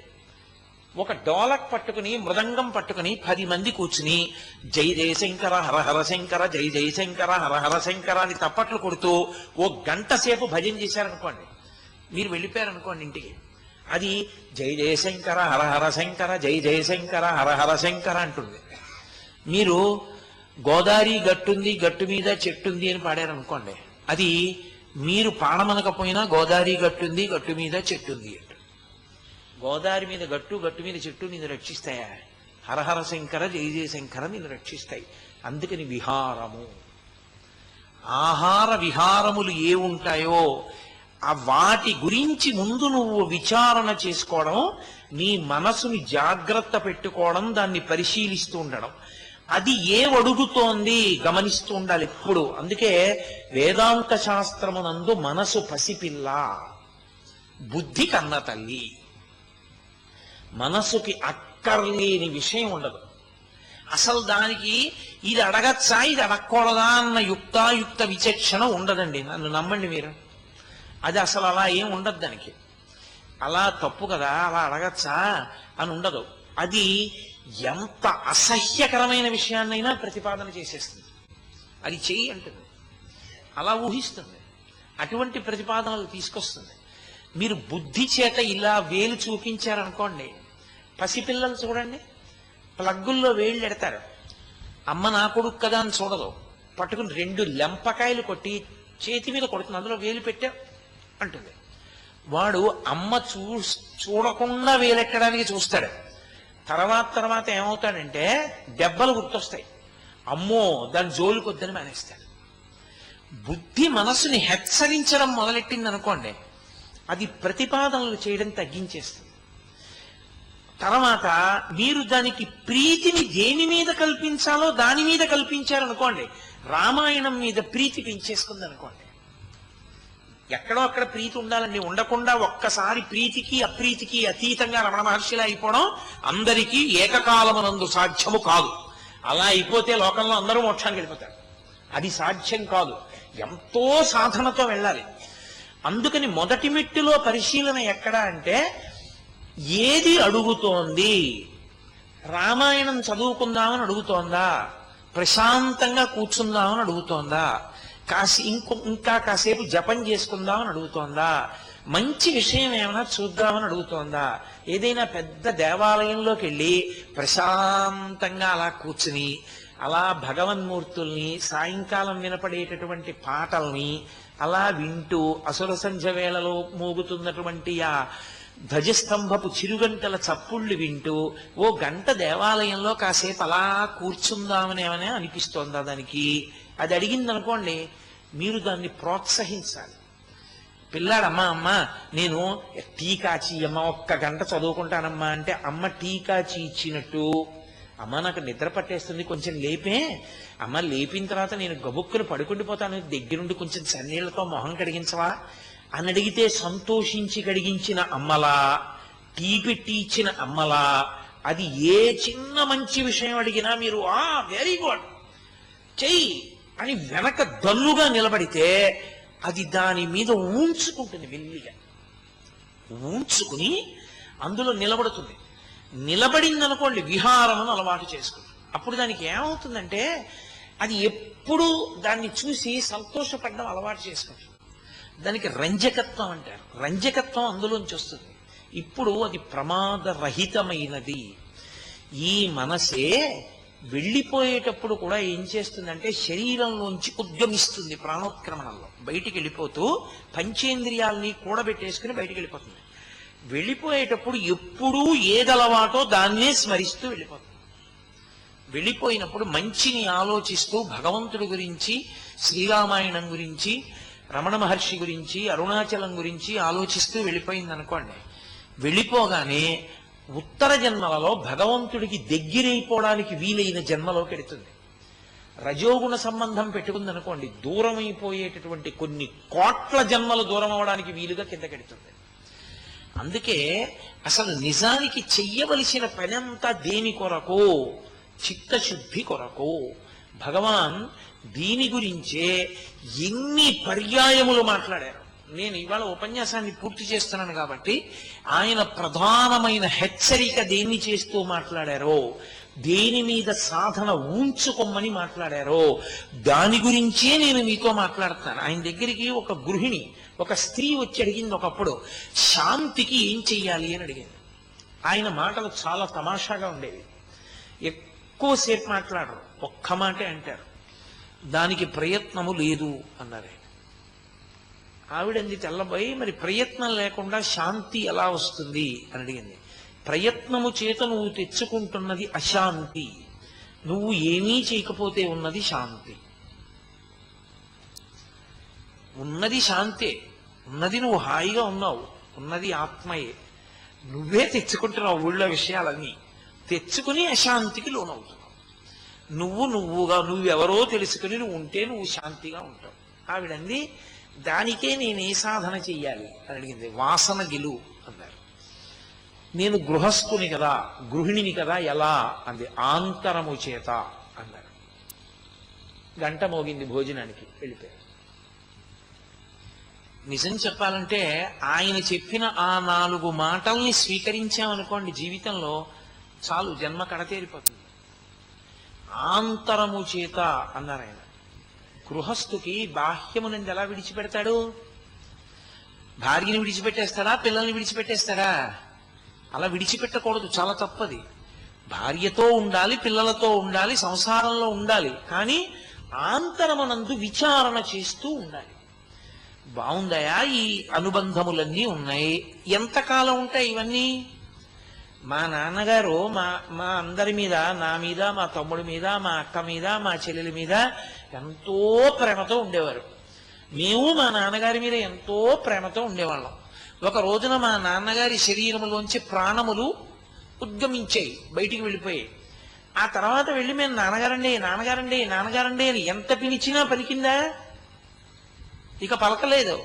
ఒక డోలక్ పట్టుకుని, మృదంగం పట్టుకుని 10 మంది కూర్చుని జై జయశంకర హర హర శంకర, జై జయశంకర హర హర శంకర అని తప్పట్లు కొడుతూ ఓ గంట సేపు భజన చేశారనుకోండి, మీరు వెళ్ళిపోయారనుకోండి ఇంటికి, అది జై జయశంకర హర హర శంకర, జై జయశంకర హర హర శంకర అంటుంది. మీరు గోదావరి గట్టుంది, గట్టు మీద చెట్టుంది అని పాడారనుకోండి, అది మీరు పాడమనకపోయినా గోదావరి గట్టుంది, గట్టు మీద చెట్టుంది అంట. గోదావరి మీద గట్టు, గట్టు మీద చెట్టు నిన్ను రక్షిస్తాయా? హరహర శంకర జయ జయశంకర నిన్ను రక్షిస్తాయి. అందుకని విహారము, ఆహార విహారములు ఏ ఉంటాయో ఆ వాటి గురించి ముందు నువ్వు విచారణ చేసుకోవడం, నీ మనసుని జాగ్రత్త పెట్టుకోవడం, దాన్ని పరిశీలిస్తూ ఉండడం. అది అడుగుతోంది గమనిస్తూ ఉండాలి ఎప్పుడు. అందుకే వేదాంత శాస్త్రమునందు మనసు పసిపిల్ల, బుద్ధి కన్న తల్లి. మనసుకి అక్కర్లేని విషయం ఉండదు. అసలు దానికి ఇది అడగచ్చా, ఇది అడగకూడదా అన్న యుక్తాయుక్త విచక్షణ ఉండదండి. నన్ను నమ్మండి మీరు, అది అసలు అలా ఏం ఉండదు. దానికి అలా తప్పు కదా, అలా అడగచ్చా అని ఉండదు. అది ఎంత అసహ్యకరమైన విషయాన్నైనా ప్రతిపాదన చేసేస్తుంది. అది చెయ్యి అంటుంది, అలా ఊహిస్తుంది, అటువంటి ప్రతిపాదనలు తీసుకొస్తుంది. మీరు బుద్ధి చేత ఇలా వేలు చూపించారనుకోండి, పసిపిల్లలు చూడండి, ప్లగ్గుల్లో వేళ్ళు ఎడతారు. అమ్మ నా కొడుకు కదా అని చూడదు, పట్టుకుని 2 లెంపకాయలు కొట్టి చేతి మీద కొడుతుంది, అందులో వేలు పెట్టా అంటుంది. వాడు అమ్మ చూడకుండా వేలెట్టడానికి చూస్తాడు. తర్వాత ఏమవుతాడంటే దెబ్బలు గుర్తొస్తాయి, అమ్మో దాని జోలికొద్దని మానేస్తాడు. బుద్ధి మనసుని హెచ్చరించడం మొదలెట్టింది అనుకోండి, అది ప్రతిపాదనలు చేయడం తగ్గించేస్తుంది. తర్వాత మీరు దానికి ప్రీతిని దేని మీద కల్పించాలో దాని మీద కల్పించారనుకోండి, రామాయణం మీద ప్రీతి పెంచేసుకుంది అనుకోండి. ఎక్కడో అక్కడ ప్రీతి ఉండాలండి, ఉండకుండా ఒక్కసారి ప్రీతికి అప్రీతికి అతీతంగా రమణ మహర్షిలా అయిపోవడం అందరికీ ఏకకాలమునందు సాధ్యము కాదు. అలా అయిపోతే లోకంలో అందరూ మోక్షానికి వెళ్ళిపోతారు. అది సాధ్యం కాదు, ఎంతో సాధనతో వెళ్ళాలి. అందుకని మొదటి మెట్టులో పరిశీలన ఎక్కడ అంటే, ఏది అడుగుతోంది? రామాయణం చదువుకుందామని అడుగుతోందా? ప్రశాంతంగా కూర్చుందామని అడుగుతోందా? ఇంకా కాసేపు జపం చేసుకుందామని అడుగుతోందా? మంచి విషయం ఏమైనా చూద్దామని అడుగుతోందా? ఏదైనా పెద్ద దేవాలయంలోకి వెళ్ళి ప్రశాంతంగా అలా కూర్చుని అలా భగవన్మూర్తుల్ని, సాయంకాలం వినపడేటటువంటి పాటల్ని అలా వింటూ, అసుర సంధ్య వేళలో మోగుతున్నటువంటి ఆ ధ్వజస్తంభపు చిరుగంటల చప్పుళ్ళు వింటూ ఓ గంట దేవాలయంలో కాసేపు అలా కూర్చుందామని ఏమైనా అనిపిస్తోందా దానికి? అది అడిగింది అనుకోండి, మీరు దాన్ని ప్రోత్సహించాలి. పిల్లాడమ్మా, అమ్మ నేను టీ కాచి అమ్మ 1 గంట చదువుకుంటానమ్మా అంటే, అమ్మ టీ కాచి ఇచ్చినట్టు, అమ్మ నాకు నిద్ర పట్టేస్తుంది కొంచెం లేపే, అమ్మ లేపిన తర్వాత నేను గబుక్కుని పడుకుండిపోతాను, దగ్గరుండి కొంచెం సన్నీళ్లతో మొహం కడిగించవా అని అడిగితే సంతోషించి కడిగించిన అమ్మలా, టీ పెట్టి ఇచ్చిన అమ్మలా, అది ఏ చిన్న మంచి విషయం అడిగినా మీరు వెరీ గుడ్ చెయ్యి అని వెనక దన్నుగా నిలబడితే అది దాని మీద ఊంచుకుంటుంది, వెల్లిగా ఊంచుకుని అందులో నిలబడుతుంది. నిలబడిందనుకోండి, విహారమును అలవాటు చేసుకుంటుంది. అప్పుడు దానికి ఏమవుతుందంటే, అది ఎప్పుడూ దాన్ని చూసి సంతోషపడడం అలవాటు చేసుకుంటుంది. దానికి రంజకత్వం అంటారు. రంజకత్వం అందులోంచి వస్తుంది. ఇప్పుడు అది ప్రమాదరహితమైనది. ఈ మనసే వెళ్ళిపోయేటప్పుడు కూడా ఏం చేస్తుందంటే, శరీరంలోంచి ఉద్గమిస్తుంది. ప్రాణోత్క్రమణంలో బయటికి వెళ్ళిపోతూ పంచేంద్రియాల్ని కూడబెట్టేసుకుని బయటికి వెళ్ళిపోతుంది. వెళ్ళిపోయేటప్పుడు ఎప్పుడూ ఏదలవాటో దాన్నే స్మరిస్తూ వెళ్ళిపోతుంది. వెళ్ళిపోయినప్పుడు మంచిని ఆలోచిస్తూ భగవంతుడి గురించి, శ్రీరామాయణం గురించి, రమణ మహర్షి గురించి, అరుణాచలం గురించి ఆలోచిస్తూ వెళ్ళిపోయింది అనుకోండి, వెళ్ళిపోగానే ఉత్తర జన్మలలో భగవంతుడికి దగ్గరైపోవడానికి వీలైన జన్మలోకి వెడుతుంది. రజోగుణ సంబంధం పెట్టుకుందనుకోండి, దూరమైపోయేటటువంటి కొన్ని కోట్ల జన్మలు దూరం అవడానికి వీలుగా కిందకెడుతుంది. అందుకే అసలు నిజానికి చెయ్యవలసిన పనంతా దేని కొరకు? చిత్తశుద్ధి కొరకు. భగవాన్ దీని గురించే ఎన్ని పర్యాయములు మాట్లాడారు. నేను ఇవాళ ఉపన్యాసాన్ని పూర్తి చేస్తున్నాను కాబట్టి ఆయన ప్రధానమైన హెచ్చరిక దేన్ని చేస్తూ మాట్లాడారో, దేని మీద సాధన ఉంచుకోమని మాట్లాడారో దాని గురించే నేను మీతో మాట్లాడుతాను. ఆయన దగ్గరికి ఒక గృహిణి, ఒక స్త్రీ వచ్చి అడిగింది ఒకప్పుడు, శాంతికి ఏం చెయ్యాలి అని అడిగింది. ఆయన మాటలు చాలా తమాషాగా ఉండేవి. ఎక్కువసేపు మాట్లాడరు, ఒక్క మాటే అంటారు. దానికి ప్రయత్నము లేదు అన్నారు ఆయన. ఆవిడంది తెల్లబోయి, మరి ప్రయత్నం లేకుండా శాంతి ఎలా వస్తుంది అని అడిగింది. ప్రయత్నము చేత నువ్వు తెచ్చుకుంటున్నది అశాంతి, నువ్వు ఏమీ చేయకపోతే ఉన్నది శాంతి. ఉన్నది శాంతే, ఉన్నది నువ్వు హాయిగా ఉన్నావు, ఉన్నది ఆత్మయే. నువ్వే తెచ్చుకుంటున్నావు ఊళ్ళో విషయాలన్నీ, తెచ్చుకుని అశాంతికి లోనవుతున్నావు. నువ్వుగా నువ్వెవరో తెలుసుకుని నువ్వు ఉంటే నువ్వు శాంతిగా ఉంటావు. ఆవిడంది, దానికే నేనే సాధన చెయ్యాలి అని అడిగింది. వాసన గెలు అన్నారు. నేను గృహస్థుని కదా, గృహిణిని కదా, ఎలా అంది. ఆంతరము చేత అన్నారు. గంట మోగింది, భోజనానికి వెళ్ళిపోయారు. నిజం చెప్పాలంటే ఆయన చెప్పిన ఆ 4 మాటల్ని స్వీకరించామనుకోండి జీవితంలో, చాలు, జన్మ కడతేరిపోతుంది. ఆంతరము చేత అన్నారు ఆయన. గృహస్థుకి బాహ్యమునందు ఎలా విడిచిపెడతాడు? భార్యని విడిచిపెట్టేస్తాడా, పిల్లల్ని విడిచిపెట్టేస్తాడా? అలా విడిచిపెట్టకూడదు, చాలా తప్పది. భార్యతో ఉండాలి, పిల్లలతో ఉండాలి, సంసారంలో ఉండాలి, కానీ ఆంతరమునందు విచారణ చేస్తూ ఉండాలి. బాగుందయా, ఈ అనుబంధములన్నీ ఉన్నాయి, ఎంతకాలం ఉంటాయి ఇవన్నీ? మా నాన్నగారు మా అందరి మీద, నా మీద, మా తమ్ముడి మీద, మా అక్క మీద, మా చెల్లెల మీద ఎంతో ప్రేమతో ఉండేవారు. మేము మా నాన్నగారి మీద ఎంతో ప్రేమతో ఉండేవాళ్ళం. ఒక రోజున మా నాన్నగారి శరీరంలోంచి ప్రాణములు ఉద్గమించాయి, బయటికి వెళ్ళిపోయాయి. ఆ తర్వాత వెళ్ళి మేము నాన్నగారండి నాన్నగారండి నాన్నగారండి అని ఎంత పిలిచినా పలికిందా? ఇక పలకలేదు.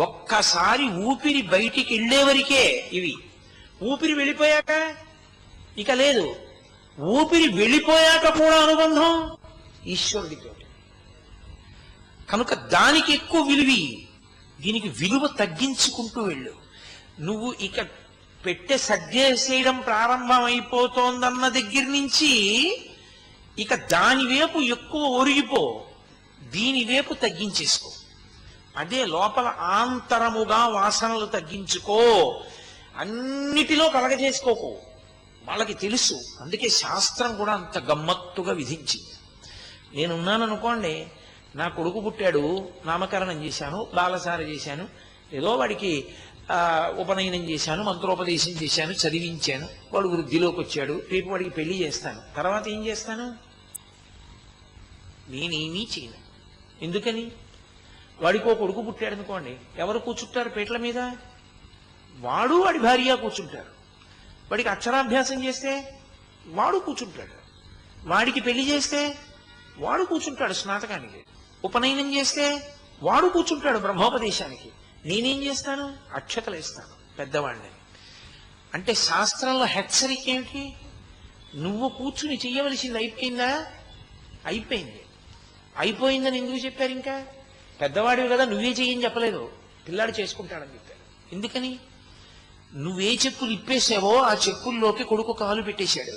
ఒక్కసారి ఊపిరి బయటికి వెళ్ళేవరికే ఇవి. ఊపిరి వెళ్ళిపోయాక ఇక లేదు. ఊపిరి వెళ్ళిపోయాక కూడా అనుబంధం ఈశ్వరుడితో. కనుక దానికి ఎక్కువ విలువి, దీనికి విలువ తగ్గించుకుంటూ వెళ్ళు. నువ్వు ఇక పెట్టె సర్దేసేయడం ప్రారంభం అయిపోతోందన్న దగ్గర నుంచి ఇక దాని వైపు ఎక్కువ ఒరిగిపో, దీని వైపు తగ్గించేసుకో. అదే లోపల ఆంతరముగా వాసనలు తగ్గించుకో, అన్నిటిలో కలగజేసుకోకు. వాళ్ళకి తెలుసు, అందుకే శాస్త్రం కూడా అంత గమ్మత్తుగా విధించింది. నేనున్నాను అనుకోండి, నా కొడుకు పుట్టాడు, నామకరణం చేశాను, బాలసార చేశాను, ఏదో వాడికి ఉపనయనం చేశాను, మంత్రోపదేశం చేశాను, చదివించాను, వాడు వృద్ధిలోకి వచ్చాడు, రేపు వాడికి పెళ్లి చేస్తాను. తర్వాత ఏం చేస్తాను? నేనేమీ చేయను. ఎందుకని? వాడికి ఓ కొడుకు పుట్టాడు అనుకోండి, ఎవరు కూర్చుంటారు పీటల మీద? వాడు వాడి భార్య కూర్చుంటారు. వాడికి అక్షరాభ్యాసం చేస్తే వాడు కూర్చుంటాడు. వాడికి పెళ్లి చేస్తే వాడు కూర్చుంటాడు స్నాతకానికి. ఉపనయనం చేస్తే వాడు కూర్చుంటాడు బ్రహ్మోపదేశానికి. నేనేం చేస్తాను? అక్షతలు వేస్తాను పెద్దవాడిని. అంటే శాస్త్రంలో హెచ్చరిక ఏమిటి? నువ్వు కూర్చుని చెయ్యవలసింది అయిపోయిందా? అయిపోయింది. అయిపోయిందని ఎందుకు చెప్పారు? ఇంకా పెద్దవాడివి కదా, నువ్వే చెయ్యని చెప్పలేదు, పిల్లాడు చేసుకుంటాడని చెప్పారు. ఎందుకని? నువ్వే చెప్పులు ఇప్పేసావో ఆ చెప్పుల్లోకి కొడుకు కాలు పెట్టేశాడు.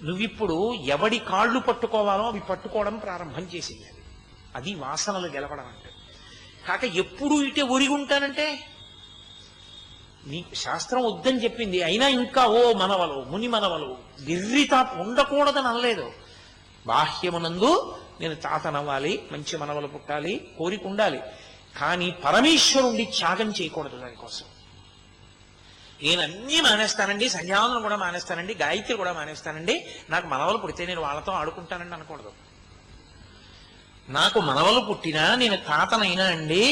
నువ్విప్పుడు ఎవడి కాళ్ళు పట్టుకోవాలో అవి పట్టుకోవడం ప్రారంభం చేసేయాలి. అది వాసనలు గెలవడం అంటే. కాక ఎప్పుడు ఇటే ఒరిగుంటానంటే నీకు శాస్త్రం వద్దని చెప్పింది, అయినా ఇంకా ఓ మనవలు ముని మనవలు గిర్రితా ఉండకూడదని అనలేదు. బాహ్యమునందు నేను తాతనవ్వాలి, మంచి మనవలు పుట్టాలి, కోరిక ఉండాలి, కానీ పరమేశ్వరుణ్ణి త్యాగం చేయకూడదు. దానికోసం నేను అన్నీ మానేస్తానండి, సంధ్యావందనం కూడా మానేస్తానండి, గాయత్రి కూడా మానేస్తానండి, నాకు మనవలు పుడితే నేను వాళ్ళతో ఆడుకుంటానండి అనకూడదు. నాకు మనవలు పుట్టినా నేను తాతనైనా అండి,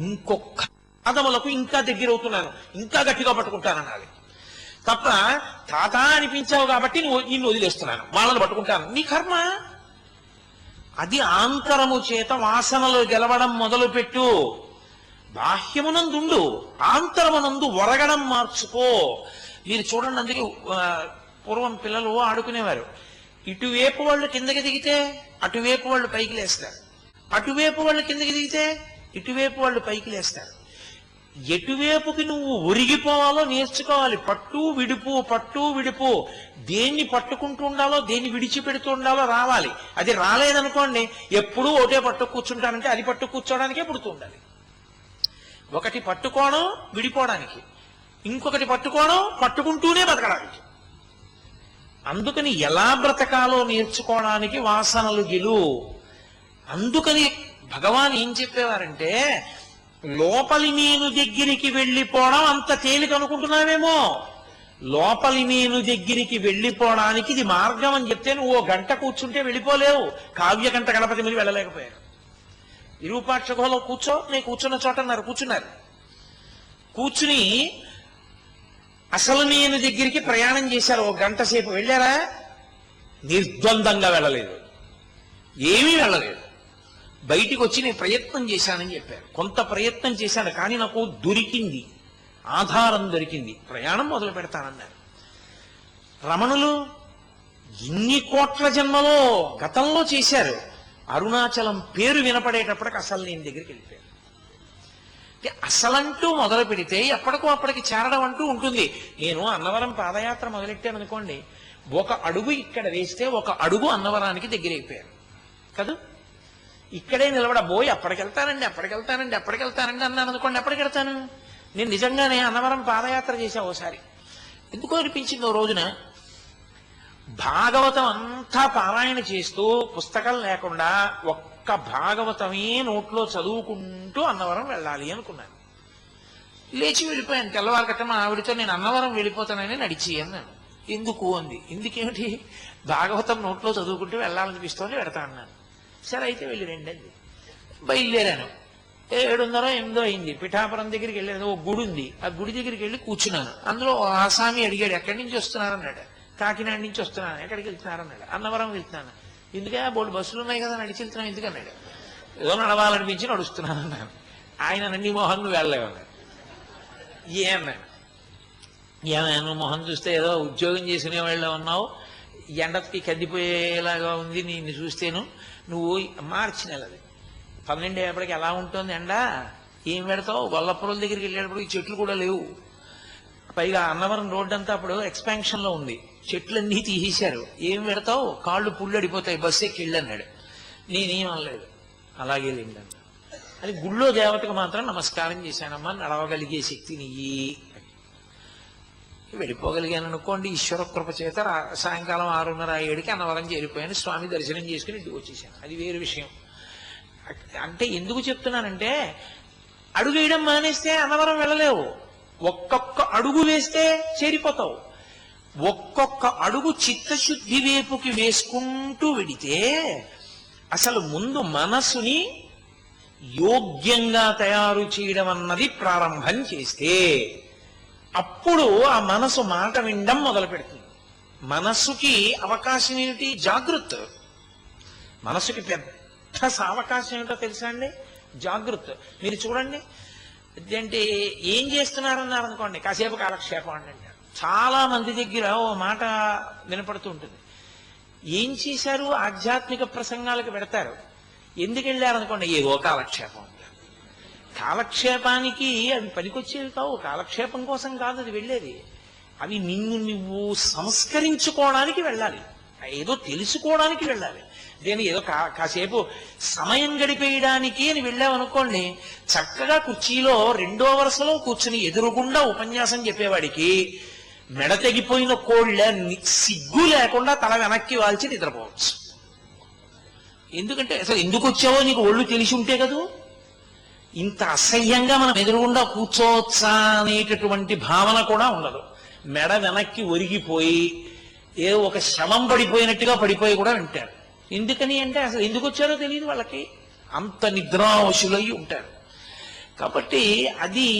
ఇంకొక పాదములకు ఇంకా దగ్గర అవుతున్నాను, ఇంకా గట్టిగా పట్టుకుంటానన్నాడు తప్ప, తాత అనిపించావు కాబట్టి నిన్ను వదిలేస్తున్నాను, వాళ్ళని పట్టుకుంటాను, నీ కర్మ. అది ఆంతరము చేత వాసనలు గెలవడం మొదలుపెట్టు. బాహ్యమునందుండు, ఆంతరమునందు ఒరగడం మార్చుకో. మీరు చూడండి, అందుకే పూర్వం పిల్లలు ఆడుకునేవారు, ఇటువైపు వాళ్ళు కిందకి దిగితే అటువైపు వాళ్ళు పైకి లేస్తారు, అటువైపు వాళ్ళు కిందకి దిగితే ఇటువైపు వాళ్ళు పైకి లేస్తారు. ఎటువైపుకి నువ్వు ఒరిగిపోవాలో నేర్చుకోవాలి. పట్టు విడుపు, పట్టు విడుపు. దేన్ని పట్టుకుంటూ ఉండాలో దేన్ని విడిచిపెడుతూ ఉండాలో రావాలి. అది రాలేదనుకోండి, ఎప్పుడూ ఒకటే పట్టు కూర్చుంటానంటే అది పట్టు కూర్చోడానికే పుడుతూ ఉండాలి. ఒకటి పట్టుకోవడం విడిపోవడానికి, ఇంకొకటి పట్టుకోవడం పట్టుకుంటూనే బతకడానికి. అందుకని ఎలా బ్రతకాలో నేర్చుకోవడానికి వాసనలు గెలు. అందుకని భగవాన్ ఏం చెప్పేవారంటే, లోపలి నేను దగ్గరికి వెళ్ళిపోవడం అంత తేలిక అనుకుంటున్నావేమో. లోపలి నేను దగ్గరికి వెళ్ళిపోవడానికి ఇది మార్గం అని చెప్తే నువ్వు ఓ గంట కూర్చుంటే వెళ్ళిపోలేవు. కావ్య గంట గణపతి మీద వెళ్ళలేకపోయారు. విరూపాక్ష గుహలో కూర్చో, నేను కూర్చున్న చోట కూర్చున్నారు. కూర్చుని అసలు నేను దగ్గరికి ప్రయాణం చేశారు. ఓ గంట సేపు వెళ్ళారా? నిర్ద్వందంగా వెళ్ళలేదు, ఏమీ వెళ్ళలేదు. బయటికి వచ్చి నేను ప్రయత్నం చేశానని చెప్పారు. కొంత ప్రయత్నం చేశాను, కానీ నాకు దొరికింది, ఆధారం దొరికింది, ప్రయాణం మొదలు పెడతానన్నారు. రమణులు ఇన్ని కోట్ల జన్మలో గతంలో చేశారు. అరుణాచలం పేరు వినపడేటప్పటికి అసలు నేను దగ్గరికి వెళ్ళిపోయాను. అసలంటూ మొదలు పెడితే ఎప్పటికో అప్పటికి చేరడం అంటూ ఉంటుంది. నేను అన్నవరం పాదయాత్ర మొదలెట్టాను అనుకోండి, ఒక అడుగు ఇక్కడ వేస్తే ఒక అడుగు అన్నవరానికి దగ్గరైపోయారు కదా. ఇక్కడే నిలబడబోయి అప్పటికెళ్తానండి అన్నాను అనుకోండి, ఎప్పటికి వెళ్తాను? నేను నిజంగానే అన్నవరం పాదయాత్ర చేశా ఓసారి. ఎందుకో అనిపించింది ఓ రోజున, భాగవతం అంతా పారాయణ చేస్తూ పుస్తకం లేకుండా ఒక్క భాగవతమే నోట్లో చదువుకుంటూ అన్నవరం వెళ్ళాలి అనుకున్నాను. లేచి వెళ్ళిపోయాను. తెల్లవారు మా ఆవిడతో నేను అన్నవరం వెళ్ళిపోతానని నడిచి అన్నాను. ఎందుకు అంది. ఎందుకేమిటి? భాగవతం నోట్లో చదువుకుంటూ వెళ్ళాలనిపిస్తోంది, వెడతా అన్నాను. సరే అయితే వెళ్ళి రండి అంది. బయలుదేరాను. 7:30 అయింది. పిఠాపురం దగ్గరికి వెళ్ళాను. ఓ గుడి ఉంది, ఆ గుడి దగ్గరికి వెళ్ళి కూర్చున్నాను. అందులో ఆసామి అడిగాడు, ఎక్కడి నుంచి వస్తున్నారన్నాడు. కాకినాడ నుంచి వస్తున్నాను. ఎక్కడికి వెళ్తున్నారన్నాడు. అన్నవరం వెళ్తున్నాను. ఎందుకే? బోర్డు బస్సులు ఉన్నాయి కదా, నడిచి వెళ్తున్నాను ఎందుకన్నాడు. ఏదో నడవాలనిపించి నడుస్తున్నాను అన్నాను. ఆయన నండి మోహన్ నువ్వు వెళ్ళలేవన్నాడు. ఏమన్నాడు, ఏమైనా మొహం చూస్తే ఏదో ఉద్యోగం చేసుకునే వాళ్ళు ఉన్నావు, ఎండకి కద్దిపోయేలాగా ఉంది నిన్ను చూస్తేను. నువ్వు మార్చి నెలది 12 అయ్యేప్పటికి ఎలా ఉంటుంది ఎండ, ఏం పెడతావు? గొల్లపురం దగ్గరికి వెళ్ళేటప్పటికి చెట్లు కూడా లేవు. పైగా అన్నవరం రోడ్డు అంతా అప్పుడు ఎక్స్పాన్షన్ లో ఉంది, చెట్లన్నీ తీసేశారు. ఏం పెడతావు? కాళ్ళు పుళ్ళు అడిపోతాయి, బస్సు ఎక్కి వెళ్ళన్నాడు. నేనేం అనలేదు, అలాగే లేండి. అది గుళ్ళో దేవతకు మాత్రం నమస్కారం చేశానమ్మా, నడవగలిగే శక్తిని వెళ్ళిపోగలిగాను అనుకోండి. ఈశ్వర కృప చేత సాయంకాలం 6:30-7కి అన్నవరం చేరిపోయాను. స్వామి దర్శనం చేసుకుని ఇంటికి వచ్చేసాను. అది వేరు విషయం. అంటే ఎందుకు చెప్తున్నానంటే, అడుగు వేయడం మానేస్తే అన్నవరం వెళ్ళలేవు. ఒక్కొక్క అడుగు వేస్తే చేరిపోతావు. ఒక్కొక్క అడుగు చిత్తశుద్ధి వైపుకి వేసుకుంటూ వెడితే, అసలు ముందు మనసుని యోగ్యంగా తయారు చేయడం అన్నది ప్రారంభం చేస్తే అప్పుడు ఆ మనసు మాట వినడం మొదలు పెడుతుంది. మనస్సుకి అవకాశం ఏమిటి? జాగృత్. మనసుకి పెద్ద అవకాశం ఏమిటో తెలుసా అండి? జాగృత్. మీరు చూడండి, అంటే ఏం చేస్తున్నారన్నారు అనుకోండి, కాసేపు కాలక్షేపం అంటారు. చాలా మంది దగ్గర ఓ మాట వినపడుతూ ఉంటుంది, ఏం చేశారు? ఆధ్యాత్మిక ప్రసంగాలకు పెడతారు. ఎందుకు వెళ్ళారనుకోండి, ఏదో కాలక్షేపం. కాలక్షేపానికి అవి పనికొచ్చేవి కావు, కాలక్షేపం కోసం కాదు అది వెళ్ళేది. అవి నిన్ను నువ్వు సంస్కరించుకోవడానికి వెళ్ళాలి, ఏదో తెలుసుకోవడానికి వెళ్ళాలి. నేను ఏదో కాసేపు సమయం గడిపేయడానికి అని వెళ్ళామనుకోండి, చక్కగా కుర్చీలో 2వ వరుసలో కూర్చుని ఎదురుగుండా ఉపన్యాసం చెప్పేవాడికి మెడ తెగిపోయిన కోళ్ళ సిగ్గు లేకుండా తల వెనక్కి వాల్చి నిద్రపోవచ్చు. ఎందుకంటే అసలు ఎందుకు వచ్చావో నీకు ఒళ్ళు తెలిసి ఉంటే కదూ. ఇంత అసహ్యంగా మనం ఎదురుగుండా కూర్చోవచ్చా అనేటటువంటి భావన కూడా ఉండదు. మెడ వెనక్కి ఒరిగిపోయి ఏదో ఒక శవం పడిపోయినట్టుగా పడిపోయి కూడా వింటారు. ఎందుకని అంటే అసలు ఎందుకు వచ్చారో తెలియదు వాళ్ళకి, అంత నిద్రావశులై ఉంటారు. కాబట్టి అది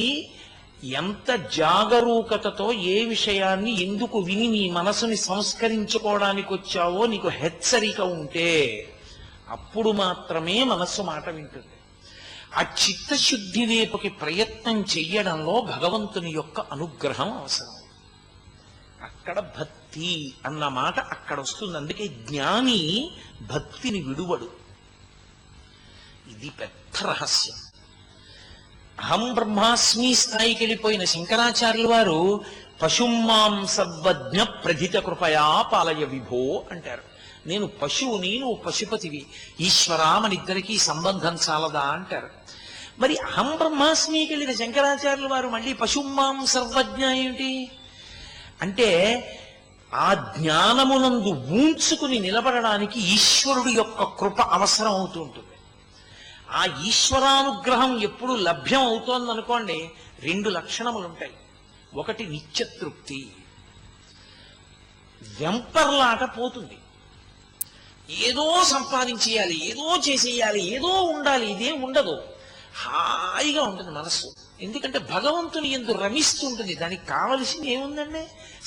ఎంత జాగరూకతతో ఏ విషయాన్ని ఎందుకు విని నీ మనసుని సంస్కరించుకోవడానికి వచ్చావో నీకు హెచ్చరిక ఉంటే అప్పుడు మాత్రమే మనస్సు మాట వింటుంది. ఆ చిత్తశుద్ధి వైపుకి ప్రయత్నం చెయ్యడంలో భగవంతుని యొక్క అనుగ్రహం అవసరం. అక్కడ భక్తి భక్తి అన్న మాట అక్కడ వస్తుంది. అందుకే జ్ఞాని భక్తిని విడువడు. ఇది పెద్ద రహస్యం. అహం బ్రహ్మాస్మి స్థాయికి వెళ్ళిపోయిన శంకరాచార్యుల వారు పశుమాం సర్వజ్ఞ ప్రథిత కృపయా పాలయ విభో అంటారు. నేను పశువుని, నువ్వు పశుపతివి, ఈశ్వరా మనిద్దరికీ సంబంధం చాలదా అంటారు. మరి అహం బ్రహ్మాస్మికి వెళ్ళిన శంకరాచార్యుల వారు మళ్ళీ పశుమాం సర్వజ్ఞ ఏమిటి అంటే, ఆ జ్ఞానమునందు ఊంచుకుని నిలబడడానికి ఈశ్వరుడు యొక్క కృప అవసరం అవుతూ ఉంటుంది. ఆ ఈశ్వరానుగ్రహం ఎప్పుడు లభ్యం అవుతోందనుకోండి, 2 లక్షణములు ఉంటాయి. ఒకటి నిత్యతృప్తి, వెంపర్లాట పోతుంది. ఏదో సంపాదించేయాలి, ఏదో చేసేయాలి, ఏదో ఉండాలి, ఇదే ఉండదు. హాయిగా ఉంటుంది మనస్సు. ఎందుకంటే భగవంతుని యందు రమిస్తుంటుంది. దానికి కావలసింది ఏముందండి?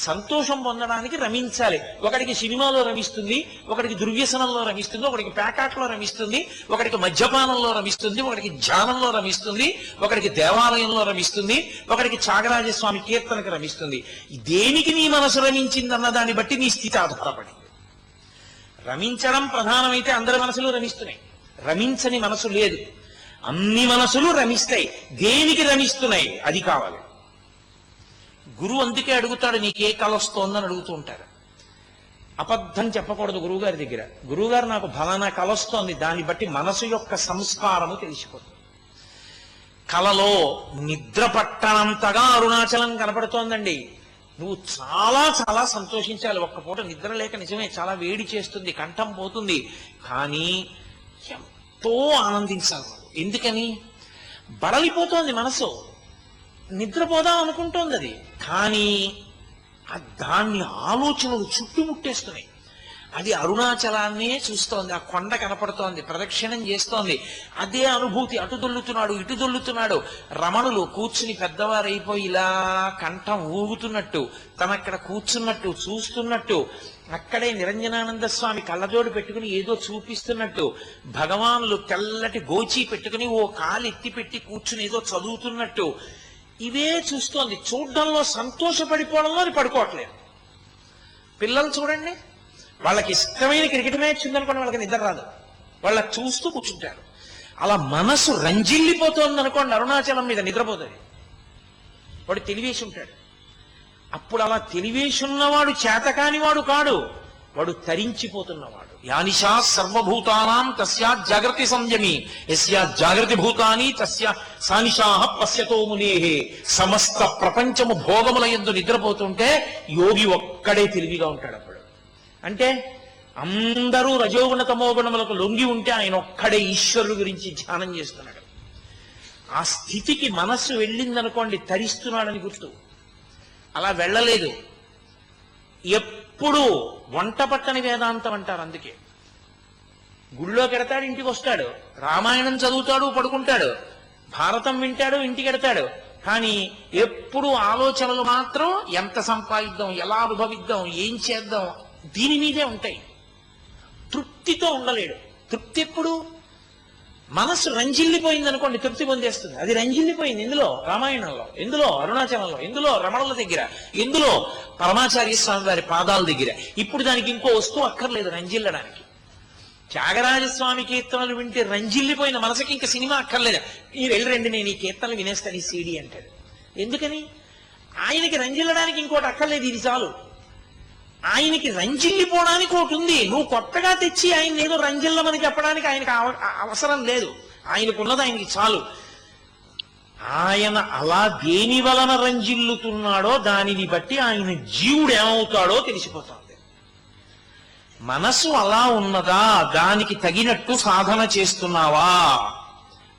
సంతోషం పొందడానికి రమించాలి. ఒకడికి సినిమాలో రమిస్తుంది, ఒకడికి దుర్వ్యసనంలో రమిస్తుంది, ఒకడికి ప్యాకాట్లో రమిస్తుంది, ఒకడికి మద్యపానంలో రమిస్తుంది, ఒకడికి ధ్యానంలో రమిస్తుంది, ఒకడికి దేవాలయంలో రమిస్తుంది, ఒకడికి త్యాగరాజస్వామి కీర్తనకు రమిస్తుంది. దేనికి నీ మనసు రమించిందన్న దాన్ని బట్టి నీ స్థితి ఆధారపడింది. రమించడం ప్రధానమైతే అందరి మనసులు రమిస్తున్నాయి. రమించని మనసు లేదు. అన్ని మనసులు రమిస్తాయి. దేనికి రమిస్తున్నాయి అది కావాలి. గురువు అందుకే అడుగుతాడు, నీకే కల వస్తోందని అడుగుతూ ఉంటారు. అబద్ధం చెప్పకూడదు గురువుగారి దగ్గర. గురువుగారు నాకు ఫలానా కల వస్తోంది, దాన్ని బట్టి మనసు యొక్క సంస్కారము తెలిసిపోతుంది. కలలో నిద్ర పట్టనంతగా అరుణాచలం కనపడుతోందండి. నువ్వు చాలా చాలా సంతోషించాలి. ఒక్క పూట నిద్ర లేక నిజమే చాలా వేడి చేస్తుంది, కంఠం పోతుంది, కానీ ఎంతో ఆనందించాలి. ఎందుకని? బడలిపోతోంది మనసు, నిద్రపోదాం అనుకుంటోంది అది, కానీ దాన్ని ఆలోచనలు చుట్టుముట్టేస్తున్నాయి. అది అరుణాచలాన్నే చూస్తోంది, ఆ కొండ కనపడుతోంది, ప్రదక్షిణం చేస్తోంది. అదే అనుభూతి. అటు దొల్లుతున్నాడు, ఇటు దొల్లుతున్నాడు. రమణులు కూర్చుని పెద్దవారైపోయి ఇలా కంఠం ఊగుతున్నట్టు, తనక్కడ కూర్చున్నట్టు చూస్తున్నట్టు, అక్కడే నిరంజనానంద స్వామి కళ్ళజోడు పెట్టుకుని ఏదో చూపిస్తున్నట్టు, భగవానులు తెల్లటి గోచి పెట్టుకుని ఓ కాలు ఎత్తి పెట్టి కూర్చుని ఏదో చదువుతున్నట్టు, ఇవే చూస్తోంది. చూడ్డంలో సంతోషపడిపోవడంలో అది పడుకోవట్లేదు. పిల్లలు చూడండి, వాళ్ళకి ఇష్టమైన క్రికెట్ మ్యాచ్ ఉందనుకోండి, వాళ్ళకి నిద్ర రాదు, వాళ్ళకి చూస్తూ కూర్చుంటారు. అలా మనసు రంజిల్లిపోతోంది అనుకోండి, అరుణాచలం మీద నిద్రపోతుంది. వాడు తెలివేసి ఉంటాడు. అప్పుడు అలా తెలివేసి ఉన్నవాడు చేతకానివాడు కాడు, వాడు తరించిపోతున్నవాడు. యానిషా సర్వభూతానాం తస్యా జాగృతి సంయమి యస్యా జాగృతి భూతాని తస్యా సానిషాః పశ్యతో మునేహే. సమస్త ప్రపంచము భోగముల యందు నిద్రపోతుంటే యోగి ఒక్కడే తెలివిగా ఉంటాడు. అప్పుడు అంటే అందరూ రజోగుణ తమోగుణములకు లొంగి ఉంటే ఆయన ఒక్కడే ఈశ్వరుడు గురించి ధ్యానం చేస్తున్నాడు. ఆ స్థితికి మనస్సు వెళ్ళిందనుకోండి, తరిస్తున్నాడని గుర్తు. అలా వెళ్ళలేదు. ఎప్పుడు వంట పట్టని వేదాంతం అంటారు. అందుకే గుళ్ళోకి ఎడతాడు, ఇంటికి వస్తాడు, రామాయణం చదువుతాడు, పడుకుంటాడు, భారతం వింటాడు, ఇంటికి ఎడతాడు, కానీ ఎప్పుడు ఆలోచనలు మాత్రం ఎంత సంపాదిద్దాం, ఎలా అనుభవిద్దాం, ఏం చేద్దాం, దీని మీదే ఉంటాయి. తృప్తితో ఉండలేడు. తృప్తి ఎప్పుడు? మనసు రంజిల్లిపోయింది అనుకోండి, తృప్తి పొందేస్తుంది. అది రంజిల్లిపోయింది ఎందులో? రామాయణంలో, ఎందులో? అరుణాచలంలో, ఎందులో? రమణుల దగ్గర, ఎందులో? పరమాచార్య స్వామి వారి పాదాల దగ్గర. ఇప్పుడు దానికి ఇంకో వస్తువు అక్కర్లేదు రంజిల్లడానికి. త్యాగరాజస్వామి కీర్తనలు వింటే రంజిల్లిపోయిన మనసుకి ఇంకా సినిమా అక్కర్లేదు. మీరు వెళ్ళరండి, నేను ఈ కీర్తనలు వినేస్తాను, ఈ సీడీ అంటాడు. ఎందుకని? ఆయనకి రంజిల్లడానికి ఇంకోటి అక్కర్లేదు, ఇది చాలు. ఆయనకి రంజిల్లిపోవడానికి ఒకటి ఉంది. నువ్వు కొత్తగా తెచ్చి ఆయన ఏదో రంజిల్లమని చెప్పడానికి ఆయనకి అవసరం లేదు. ఆయనకున్నది ఆయనకి చాలు. ఆయన అలా దేని వలన రంజిల్లుతున్నాడో దానిని బట్టి ఆయన జీవుడు ఏమవుతాడో తెలిసిపోతుంది. మనసు అలా ఉన్నదా? దానికి తగినట్టు సాధన చేస్తున్నావా?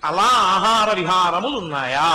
అలా ఆహార విహారములు ఉన్నాయా?